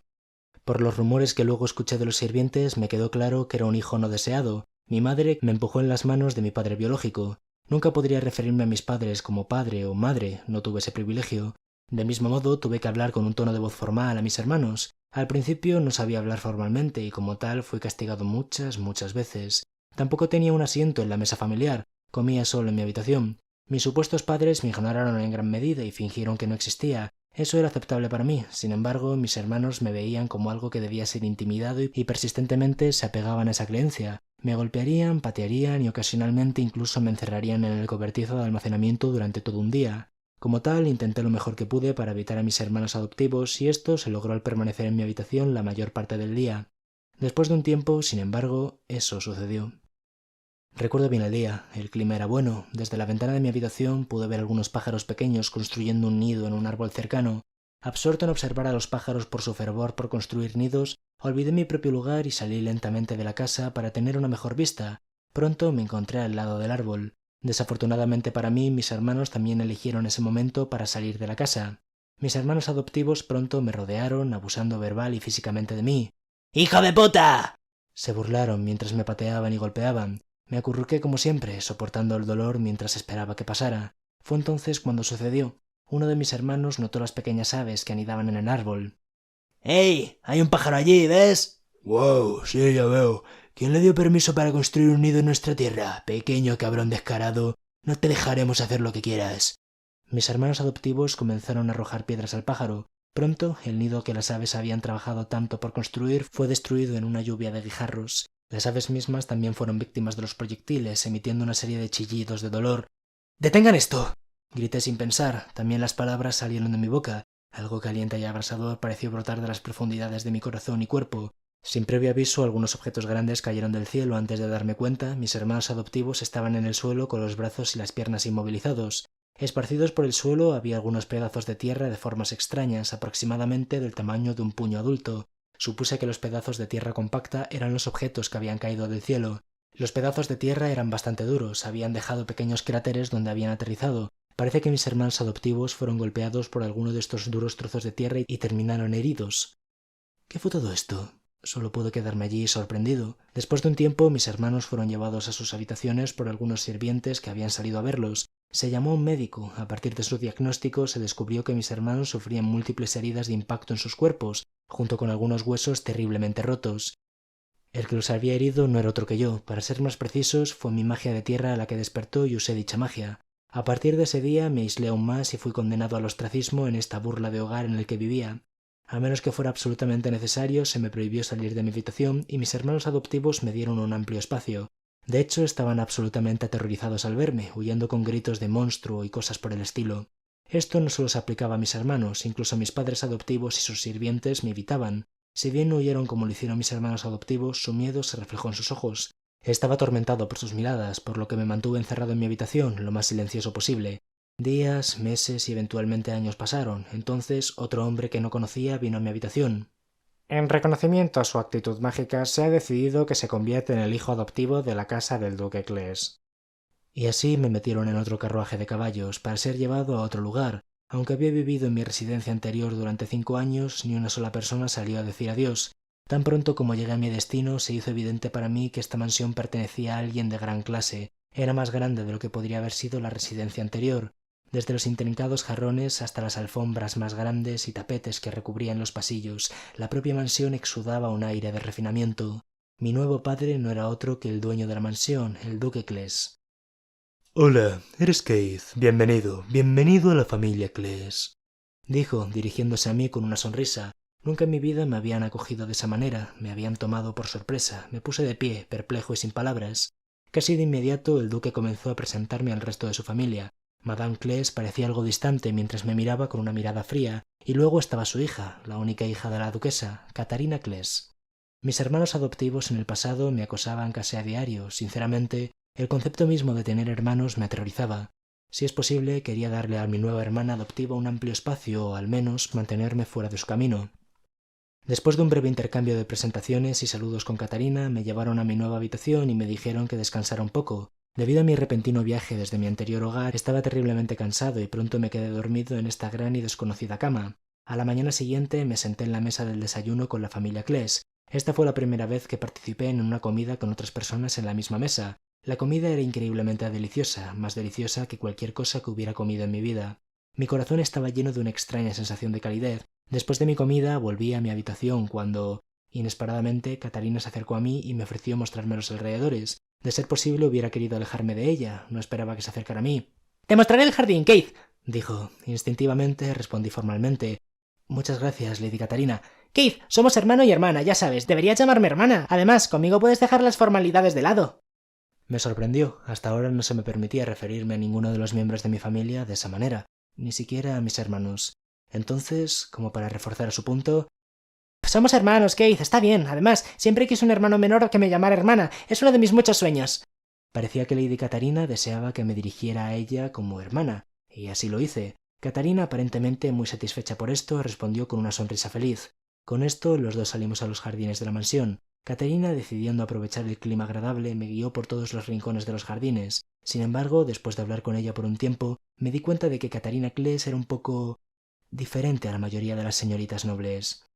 S1: Por los rumores que luego escuché de los sirvientes, me quedó claro que era un hijo no deseado. Mi madre me empujó en las manos de mi padre biológico. Nunca podría referirme a mis padres como padre o madre, no tuve ese privilegio. Del mismo modo, tuve que hablar con un tono de voz formal a mis hermanos. Al principio no sabía hablar formalmente y como tal fui castigado muchas veces. Tampoco tenía un asiento en la mesa familiar. Comía solo en mi habitación. Mis supuestos padres me ignoraron en gran medida y fingieron que no existía. Eso era aceptable para mí. Sin embargo, mis hermanos me veían como algo que debía ser intimidado y persistentemente se apegaban a esa creencia. Me golpearían, patearían y ocasionalmente incluso me encerrarían en el cobertizo de almacenamiento durante todo un día. Como tal, intenté lo mejor que pude para evitar a mis hermanos adoptivos y esto se logró al permanecer en mi habitación la mayor parte del día. Después de un tiempo, sin embargo, eso sucedió. Recuerdo bien el día, el clima era bueno. Desde la ventana de mi habitación pude ver algunos pájaros pequeños construyendo un nido en un árbol cercano. Absorto en observar a los pájaros por su fervor por construir nidos, olvidé mi propio lugar y salí lentamente de la casa para tener una mejor vista. Pronto me encontré al lado del árbol. Desafortunadamente para mí, mis hermanos también eligieron ese momento para salir de la casa. Mis hermanos adoptivos pronto me rodearon, abusando verbal y físicamente de mí. ¡Hijo de puta!, se burlaron mientras me pateaban y golpeaban. Me acurruqué como siempre, soportando el dolor mientras esperaba que pasara. Fue entonces cuando sucedió. Uno de mis hermanos notó las pequeñas aves que anidaban en el árbol. ¡Hey! Hay un pájaro allí, ¿ves?
S3: ¡Wow! Sí, ya veo. ¿Quién le dio permiso para construir un nido en nuestra tierra? Pequeño cabrón descarado. No te dejaremos hacer lo que quieras.
S1: Mis hermanos adoptivos comenzaron a arrojar piedras al pájaro. Pronto, el nido que las aves habían trabajado tanto por construir fue destruido en una lluvia de guijarros. Las aves mismas también fueron víctimas de los proyectiles, emitiendo una serie de chillidos de dolor. ¡Detengan esto!, grité sin pensar. También las palabras salieron de mi boca. Algo caliente y abrasador pareció brotar de las profundidades de mi corazón y cuerpo. Sin previo aviso, algunos objetos grandes cayeron del cielo. Antes de darme cuenta, mis hermanos adoptivos estaban en el suelo con los brazos y las piernas inmovilizados. Esparcidos por el suelo había algunos pedazos de tierra de formas extrañas, aproximadamente del tamaño de un puño adulto. Supuse que los pedazos de tierra compacta eran los objetos que habían caído del cielo. Los pedazos de tierra eran bastante duros, habían dejado pequeños cráteres donde habían aterrizado. Parece que mis hermanos adoptivos fueron golpeados por alguno de estos duros trozos de tierra y terminaron heridos. ¿Qué fue todo esto? Solo pude quedarme allí sorprendido. Después de un tiempo, mis hermanos fueron llevados a sus habitaciones por algunos sirvientes que habían salido a verlos. Se llamó a un médico. A partir de su diagnóstico se descubrió que mis hermanos sufrían múltiples heridas de impacto en sus cuerpos, junto con algunos huesos terriblemente rotos. El que los había herido no era otro que yo. Para ser más precisos, fue mi magia de tierra la que despertó y usé dicha magia. A partir de ese día me aislé aún más y fui condenado al ostracismo en esta burla de hogar en el que vivía. A menos que fuera absolutamente necesario, se me prohibió salir de mi habitación y mis hermanos adoptivos me dieron un amplio espacio. De hecho, estaban absolutamente aterrorizados al verme, huyendo con gritos de monstruo y cosas por el estilo. Esto no solo se aplicaba a mis hermanos, incluso mis padres adoptivos y sus sirvientes me evitaban. Si bien no huyeron como lo hicieron mis hermanos adoptivos, su miedo se reflejó en sus ojos. Estaba atormentado por sus miradas, por lo que me mantuve encerrado en mi habitación lo más silencioso posible. Días, meses y eventualmente años pasaron. Entonces, otro hombre que no conocía vino a mi habitación. En reconocimiento a su actitud mágica, se ha decidido que se convierte en el hijo adoptivo de la casa del duque Cles. Y así me metieron en otro carruaje de caballos para ser llevado a otro lugar. Aunque había vivido en mi residencia anterior durante 5 años, ni una sola persona salió a decir adiós. Tan pronto como llegué a mi destino, se hizo evidente para mí que esta mansión pertenecía a alguien de gran clase. Era más grande de lo que podría haber sido la residencia anterior. Desde los intrincados jarrones hasta las alfombras más grandes y tapetes que recubrían los pasillos, la propia mansión exudaba un aire de refinamiento. Mi nuevo padre no era otro que el dueño de la mansión, el duque Cles.
S2: Hola, eres Keith. Bienvenido a la familia Cles,
S1: dijo, dirigiéndose a mí con una sonrisa. Nunca en mi vida me habían acogido de esa manera, me habían tomado por sorpresa. Me puse de pie, perplejo y sin palabras. Casi de inmediato el duque comenzó a presentarme al resto de su familia. Madame Cles parecía algo distante mientras me miraba con una mirada fría, y luego estaba su hija, la única hija de la duquesa, Catarina Cles. Mis hermanos adoptivos en el pasado me acosaban casi a diario. Sinceramente, el concepto mismo de tener hermanos me aterrorizaba. Si es posible, quería darle a mi nueva hermana adoptiva un amplio espacio o, al menos, mantenerme fuera de su camino. Después de un breve intercambio de presentaciones y saludos con Catarina, me llevaron a mi nueva habitación y me dijeron que descansara un poco. Debido a mi repentino viaje desde mi anterior hogar, estaba terriblemente cansado y pronto me quedé dormido en esta gran y desconocida cama. A la mañana siguiente me senté en la mesa del desayuno con la familia Cles. Esta fue la primera vez que participé en una comida con otras personas en la misma mesa. La comida era increíblemente deliciosa, más deliciosa que cualquier cosa que hubiera comido en mi vida. Mi corazón estaba lleno de una extraña sensación de calidez. Después de mi comida volví a mi habitación cuando, inesperadamente, Catarina se acercó a mí y me ofreció mostrarme los alrededores.
S3: De ser posible hubiera querido alejarme de ella, no esperaba que se acercara a mí. «Te mostraré el jardín, Keith», dijo. Instintivamente respondí formalmente. «Muchas gracias, Lady Catarina». «Keith, somos hermano y hermana, ya sabes, deberías llamarme hermana. Además, conmigo puedes dejar las formalidades de lado». Me sorprendió. Hasta ahora no se me permitía referirme a ninguno de los miembros de mi familia de esa manera, ni siquiera a mis hermanos. Entonces, como para reforzar su punto... «Somos hermanos, Keith, está bien. Además, siempre quise un hermano menor que me llamara hermana. Es uno de mis muchos sueños». Parecía que Lady Catarina deseaba que me dirigiera a ella como hermana, y así lo hice. Catarina, aparentemente muy satisfecha por esto, respondió con una sonrisa feliz. Con esto, los dos salimos a los jardines de la mansión. Catarina, decidiendo aprovechar el clima agradable, me guió por todos los rincones de los jardines. Sin embargo, después de hablar con ella por un tiempo, me di cuenta de que Catarina Kless era un poco... diferente a la mayoría de las señoritas nobles.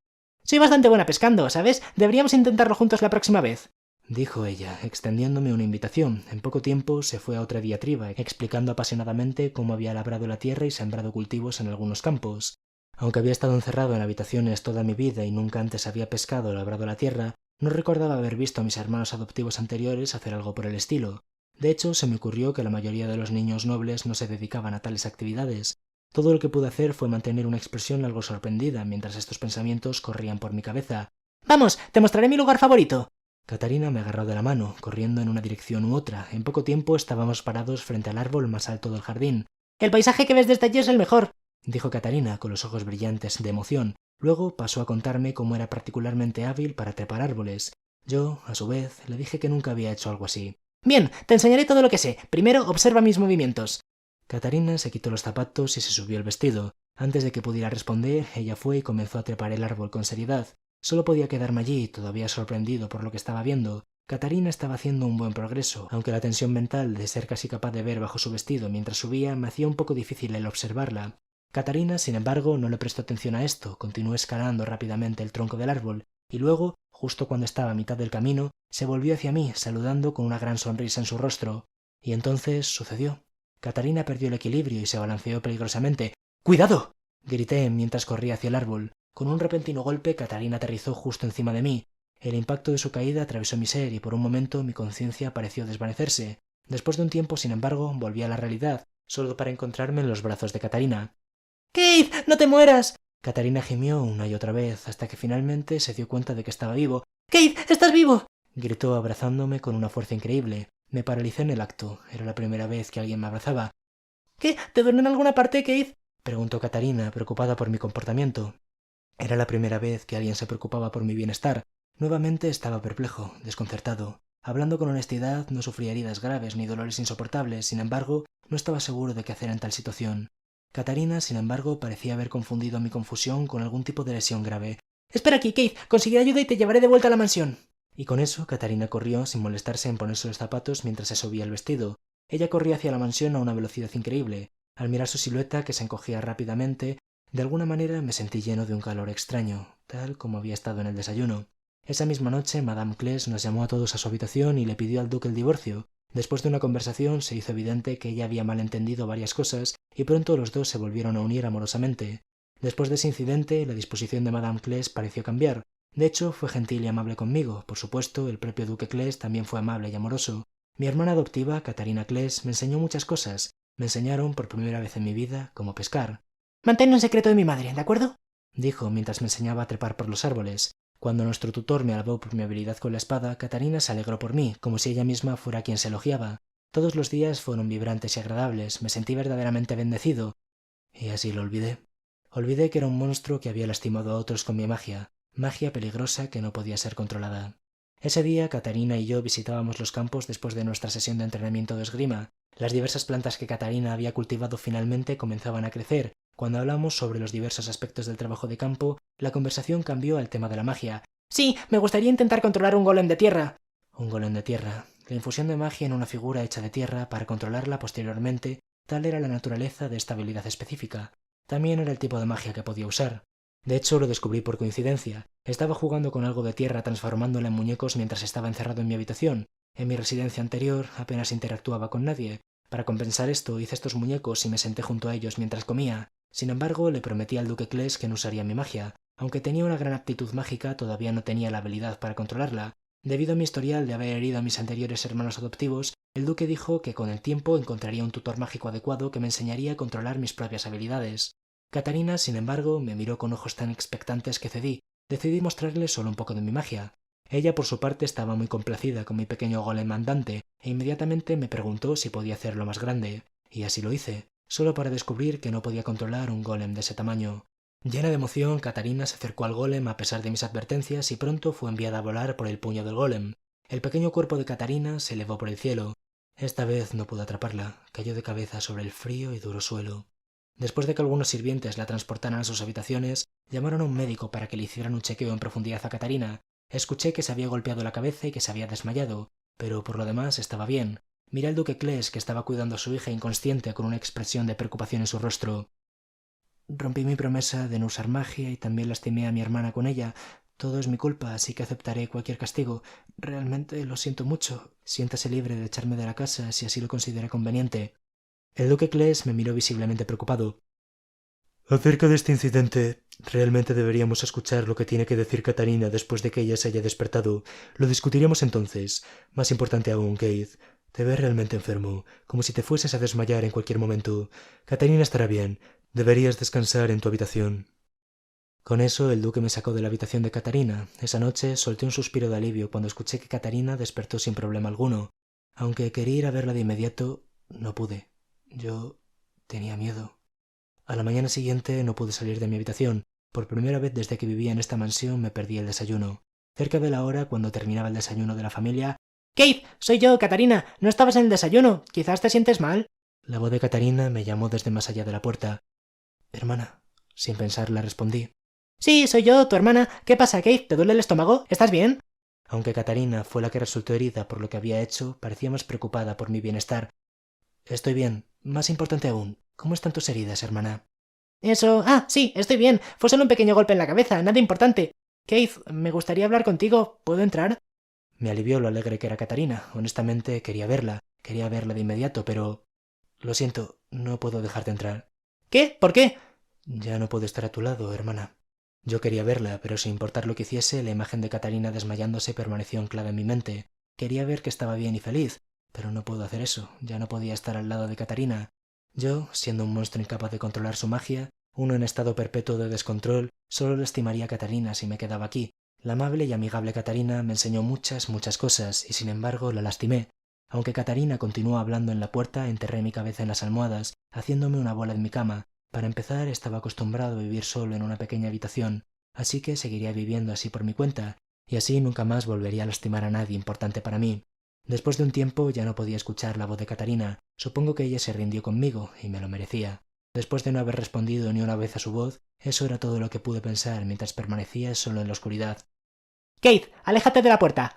S3: «Soy bastante buena pescando, ¿sabes? Deberíamos intentarlo juntos la próxima vez», dijo ella, extendiéndome una invitación. En poco tiempo se fue a otra diatriba, explicando apasionadamente cómo había labrado la tierra y sembrado cultivos en algunos campos. Aunque había estado encerrado en habitaciones toda mi vida y nunca antes había pescado o labrado la tierra, no recordaba haber visto a mis hermanos adoptivos anteriores hacer algo por el estilo. De hecho, se me ocurrió que la mayoría de los niños nobles no se dedicaban a tales actividades. Todo lo que pude hacer fue mantener una expresión algo sorprendida mientras estos pensamientos corrían por mi cabeza. «Vamos, te mostraré mi lugar favorito». Catarina me agarró de la mano, corriendo en una dirección u otra. En poco tiempo estábamos parados frente al árbol más alto del jardín. «El paisaje que ves desde allí es el mejor», dijo Catarina, con los ojos brillantes de emoción. Luego pasó a contarme cómo era particularmente hábil para trepar árboles. Yo, a su vez, le dije que nunca había hecho algo así. «Bien, te enseñaré todo lo que sé. Primero observa mis movimientos». Catarina se quitó los zapatos y se subió el vestido. Antes de que pudiera responder, ella fue y comenzó a trepar el árbol con seriedad. Solo podía quedarme allí, todavía sorprendido por lo que estaba viendo. Catarina estaba haciendo un buen progreso, aunque la tensión mental de ser casi capaz de ver bajo su vestido mientras subía me hacía un poco difícil el observarla. Catarina, sin embargo, no le prestó atención a esto, continuó escalando rápidamente el tronco del árbol, y luego, justo cuando estaba a mitad del camino, se volvió hacia mí, saludando con una gran sonrisa en su rostro. Y entonces sucedió. Catarina perdió el equilibrio y se balanceó peligrosamente. «¡Cuidado!», grité mientras corría hacia el árbol. Con un repentino golpe, Catarina aterrizó justo encima de mí. El impacto de su caída atravesó mi ser y por un momento mi conciencia pareció desvanecerse. Después de un tiempo, sin embargo, volví a la realidad, solo para encontrarme en los brazos de Catarina. «¡Keith, no te mueras!». Catarina gimió una y otra vez, hasta que finalmente se dio cuenta de que estaba vivo. «¡Keith, estás vivo!», gritó abrazándome con una fuerza increíble. Me paralicé en el acto. Era la primera vez que alguien me abrazaba. «¿Qué? ¿Te duele en alguna parte, Keith?», preguntó Catarina, preocupada por mi comportamiento. Era la primera vez que alguien se preocupaba por mi bienestar. Nuevamente estaba perplejo, desconcertado. Hablando con honestidad, no sufría heridas graves ni dolores insoportables. Sin embargo, no estaba seguro de qué hacer en tal situación. Catarina, sin embargo, parecía haber confundido mi confusión con algún tipo de lesión grave. «Espera aquí, Keith. Conseguiré ayuda y te llevaré de vuelta a la mansión». Y con eso, Catarina corrió, sin molestarse en ponerse los zapatos mientras se subía el vestido. Ella corría hacia la mansión a una velocidad increíble. Al mirar su silueta, que se encogía rápidamente, de alguna manera me sentí lleno de un calor extraño, tal como había estado en el desayuno. Esa misma noche, Madame Kless nos llamó a todos a su habitación y le pidió al duque el divorcio. Después de una conversación, se hizo evidente que ella había malentendido varias cosas y pronto los dos se volvieron a unir amorosamente. Después de ese incidente, la disposición de Madame Kless pareció cambiar. De hecho, fue gentil y amable conmigo. Por supuesto, el propio duque Kless también fue amable y amoroso. Mi hermana adoptiva, Catarina Kless, me enseñó muchas cosas. Me enseñaron, por primera vez en mi vida, cómo pescar. «Mantén un secreto de mi madre, ¿de acuerdo?», dijo mientras me enseñaba a trepar por los árboles. Cuando nuestro tutor me alabó por mi habilidad con la espada, Catarina se alegró por mí, como si ella misma fuera quien se elogiaba. Todos los días fueron vibrantes y agradables. Me sentí verdaderamente bendecido. Y así lo olvidé. Olvidé que era un monstruo que había lastimado a otros con mi magia. Magia peligrosa que no podía ser controlada. Ese día, Catarina y yo visitábamos los campos después de nuestra sesión de entrenamiento de esgrima. Las diversas plantas que Catarina había cultivado finalmente comenzaban a crecer. Cuando hablamos sobre los diversos aspectos del trabajo de campo, la conversación cambió al tema de la magia. «Sí, me gustaría intentar controlar un golem de tierra». Un golem de tierra. La infusión de magia en una figura hecha de tierra para controlarla posteriormente, tal era la naturaleza de esta habilidad específica. También era el tipo de magia que podía usar. De hecho, lo descubrí por coincidencia. Estaba jugando con algo de tierra transformándola en muñecos mientras estaba encerrado en mi habitación. En mi residencia anterior apenas interactuaba con nadie. Para compensar esto, hice estos muñecos y me senté junto a ellos mientras comía. Sin embargo, le prometí al duque Kless que no usaría mi magia. Aunque tenía una gran aptitud mágica, todavía no tenía la habilidad para controlarla. Debido a mi historial de haber herido a mis anteriores hermanos adoptivos, el duque dijo que con el tiempo encontraría un tutor mágico adecuado que me enseñaría a controlar mis propias habilidades. Catarina, sin embargo, me miró con ojos tan expectantes que cedí. Decidí mostrarle solo un poco de mi magia. Ella, por su parte, estaba muy complacida con mi pequeño golem andante e inmediatamente me preguntó si podía hacerlo más grande. Y así lo hice, solo para descubrir que no podía controlar un golem de ese tamaño. Llena de emoción, Catarina se acercó al golem a pesar de mis advertencias y pronto fue enviada a volar por el puño del golem. El pequeño cuerpo de Catarina se elevó por el cielo. Esta vez no pude atraparla, cayó de cabeza sobre el frío y duro suelo. Después de que algunos sirvientes la transportaran a sus habitaciones, llamaron a un médico para que le hicieran un chequeo en profundidad a Catarina. Escuché que se había golpeado la cabeza y que se había desmayado, pero por lo demás estaba bien. Miré al duque Kles, que estaba cuidando a su hija inconsciente con una expresión de preocupación en su rostro. Rompí mi promesa de no usar magia y también lastimé a mi hermana con ella. Todo es mi culpa, así que aceptaré cualquier castigo. Realmente lo siento mucho. Siéntase libre de echarme de la casa si así lo considera conveniente. El duque Kles me miró visiblemente preocupado.
S2: Acerca de este incidente, realmente deberíamos escuchar lo que tiene que decir Catarina después de que ella se haya despertado. Lo discutiremos entonces. Más importante aún, Keith, te ves realmente enfermo, como si te fueses a desmayar en cualquier momento. Catarina estará bien. Deberías descansar en tu habitación.
S3: Con eso el duque me sacó de la habitación de Catarina. Esa noche solté un suspiro de alivio cuando escuché que Catarina despertó sin problema alguno. Aunque quería ir a verla de inmediato, no pude. Yo tenía miedo. A la mañana siguiente no pude salir de mi habitación. Por primera vez desde que vivía en esta mansión me perdí el desayuno. Cerca de la hora, cuando terminaba el desayuno de la familia... —¡Keith! ¡Soy yo, Catarina! ¿No estabas en el desayuno? ¿Quizás te sientes mal? La voz de Catarina me llamó desde más allá de la puerta. —Hermana. Sin pensar le respondí. —Sí, soy yo, tu hermana. ¿Qué pasa, Keith? ¿Te duele el estómago? ¿Estás bien? Aunque Catarina fue la que resultó herida por lo que había hecho, parecía más preocupada por mi bienestar. —Estoy bien. Más importante aún, ¿cómo están tus heridas, hermana? Eso... sí, estoy bien. Fue solo un pequeño golpe en la cabeza, nada importante. Keith, me gustaría hablar contigo. ¿Puedo entrar? Me alivió lo alegre que era Catarina. Honestamente, quería verla de inmediato, pero... Lo siento, no puedo dejarte entrar. ¿Qué? ¿Por qué? Ya no puedo estar a tu lado, hermana. Yo quería verla, pero sin importar lo que hiciese, la imagen de Catarina desmayándose permaneció anclada en mi mente. Quería ver que estaba bien y feliz, pero no puedo hacer eso. Ya no podía estar al lado de Catarina. Yo, siendo un monstruo incapaz de controlar su magia, uno en estado perpetuo de descontrol, solo lastimaría a Catarina si me quedaba aquí. La amable y amigable Catarina me enseñó muchas cosas, y sin embargo la lastimé. Aunque Catarina continuó hablando en la puerta, enterré mi cabeza en las almohadas, haciéndome una bola en mi cama. Para empezar, estaba acostumbrado a vivir solo en una pequeña habitación, así que seguiría viviendo así por mi cuenta, y así nunca más volvería a lastimar a nadie importante para mí. Después de un tiempo ya no podía escuchar la voz de Catarina. Supongo que ella se rindió conmigo, y me lo merecía. Después de no haber respondido ni una vez a su voz, eso era todo lo que pude pensar mientras permanecía solo en la oscuridad. —Keith, aléjate de la puerta.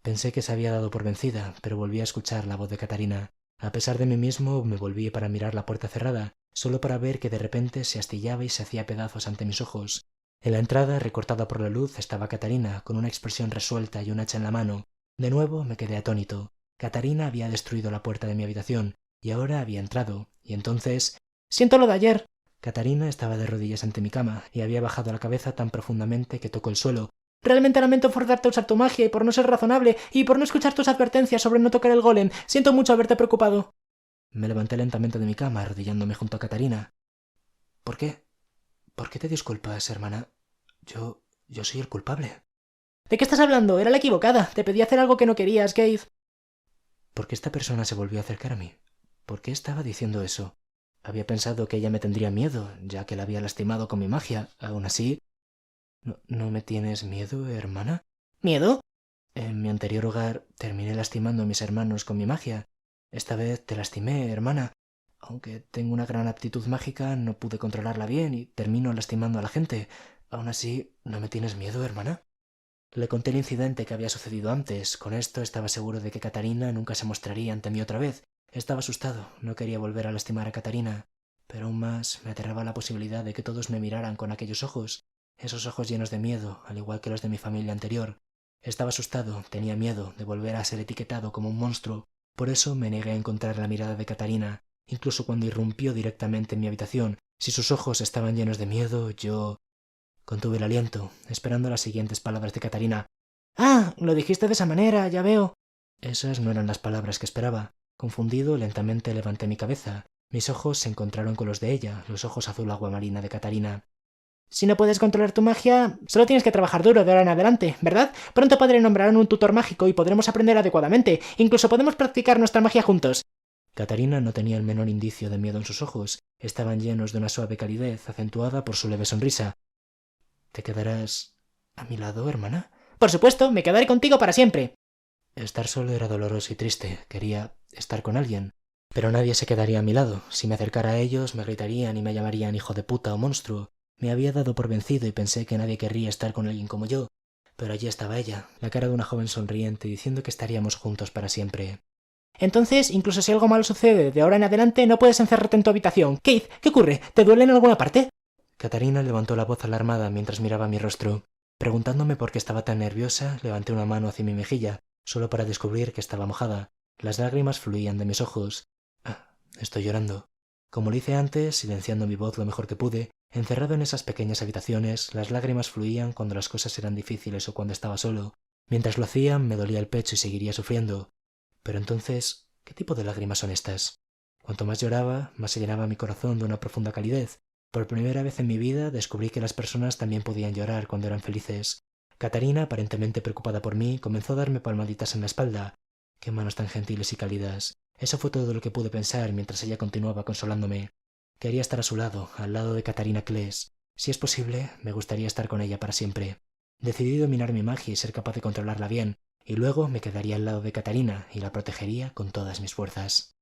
S3: Pensé que se había dado por vencida, pero volví a escuchar la voz de Catarina. A pesar de mí mismo, me volví para mirar la puerta cerrada, solo para ver que de repente se astillaba y se hacía pedazos ante mis ojos. En la entrada, recortada por la luz, estaba Catarina, con una expresión resuelta y un hacha en la mano. De nuevo me quedé atónito. Catarina había destruido la puerta de mi habitación, y ahora había entrado, y entonces... —¡Siento lo de ayer! Catarina estaba de rodillas ante mi cama, y había bajado la cabeza tan profundamente que tocó el suelo. —Realmente lamento forzarte a usar tu magia y por no ser razonable, y por no escuchar tus advertencias sobre no tocar el golem. Siento mucho haberte preocupado. Me levanté lentamente de mi cama, arrodillándome junto a Catarina. ¿Por qué? ¿Por qué te disculpas, hermana? Yo soy el culpable. ¿De qué estás hablando? Era la equivocada. Te pedí hacer algo que no querías, Keith. ¿Por qué esta persona se volvió a acercar a mí? ¿Por qué estaba diciendo eso? Había pensado que ella me tendría miedo, ya que la había lastimado con mi magia. Aún así... ¿No me tienes miedo, hermana? ¿Miedo? En mi anterior hogar terminé lastimando a mis hermanos con mi magia. Esta vez te lastimé, hermana. Aunque tengo una gran aptitud mágica, no pude controlarla bien y termino lastimando a la gente. Aún así, ¿no me tienes miedo, hermana? Le conté el incidente que había sucedido antes. Con esto estaba seguro de que Catarina nunca se mostraría ante mí otra vez. Estaba asustado, no quería volver a lastimar a Catarina. Pero aún más me aterraba la posibilidad de que todos me miraran con aquellos ojos. Esos ojos llenos de miedo, al igual que los de mi familia anterior. Estaba asustado, tenía miedo de volver a ser etiquetado como un monstruo. Por eso me negué a encontrar la mirada de Catarina. Incluso cuando irrumpió directamente en mi habitación, si sus ojos estaban llenos de miedo, yo... Contuve el aliento, esperando las siguientes palabras de Catarina. Ah, lo dijiste de esa manera, ya veo. Esas no eran las palabras que esperaba. Confundido, lentamente levanté mi cabeza. Mis ojos se encontraron con los de ella, los ojos azul aguamarina de Catarina. Si no puedes controlar tu magia, solo tienes que trabajar duro de ahora en adelante, ¿verdad? Pronto podré nombrar un tutor mágico y podremos aprender adecuadamente. Incluso podemos practicar nuestra magia juntos. Catarina no tenía el menor indicio de miedo en sus ojos. Estaban llenos de una suave calidez, acentuada por su leve sonrisa. ¿Te quedarás a mi lado, hermana? Por supuesto, me quedaré contigo para siempre. Estar solo era doloroso y triste. Quería estar con alguien. Pero nadie se quedaría a mi lado. Si me acercara a ellos, me gritarían y me llamarían hijo de puta o monstruo. Me había dado por vencido y pensé que nadie querría estar con alguien como yo. Pero allí estaba ella, la cara de una joven sonriente, diciendo que estaríamos juntos para siempre. Entonces, incluso si algo malo sucede de ahora en adelante, no puedes encerrarte en tu habitación. Keith, ¿qué ocurre? ¿Te duele en alguna parte? Catarina levantó la voz alarmada mientras miraba mi rostro. Preguntándome por qué estaba tan nerviosa, levanté una mano hacia mi mejilla, solo para descubrir que estaba mojada. Las lágrimas fluían de mis ojos. Estoy llorando. Como lo hice antes, silenciando mi voz lo mejor que pude, encerrado en esas pequeñas habitaciones, las lágrimas fluían cuando las cosas eran difíciles o cuando estaba solo. Mientras lo hacía, me dolía el pecho y seguiría sufriendo. Pero entonces, ¿qué tipo de lágrimas son estas? Cuanto más lloraba, más se llenaba mi corazón de una profunda calidez. Por primera vez en mi vida descubrí que las personas también podían llorar cuando eran felices. Catarina, aparentemente preocupada por mí, comenzó a darme palmaditas en la espalda. ¡Qué manos tan gentiles y cálidas! Eso fue todo lo que pude pensar mientras ella continuaba consolándome. Quería estar a su lado, al lado de Catarina Claes. Si es posible, me gustaría estar con ella para siempre. Decidí dominar mi magia y ser capaz de controlarla bien, y luego me quedaría al lado de Catarina y la protegería con todas mis fuerzas.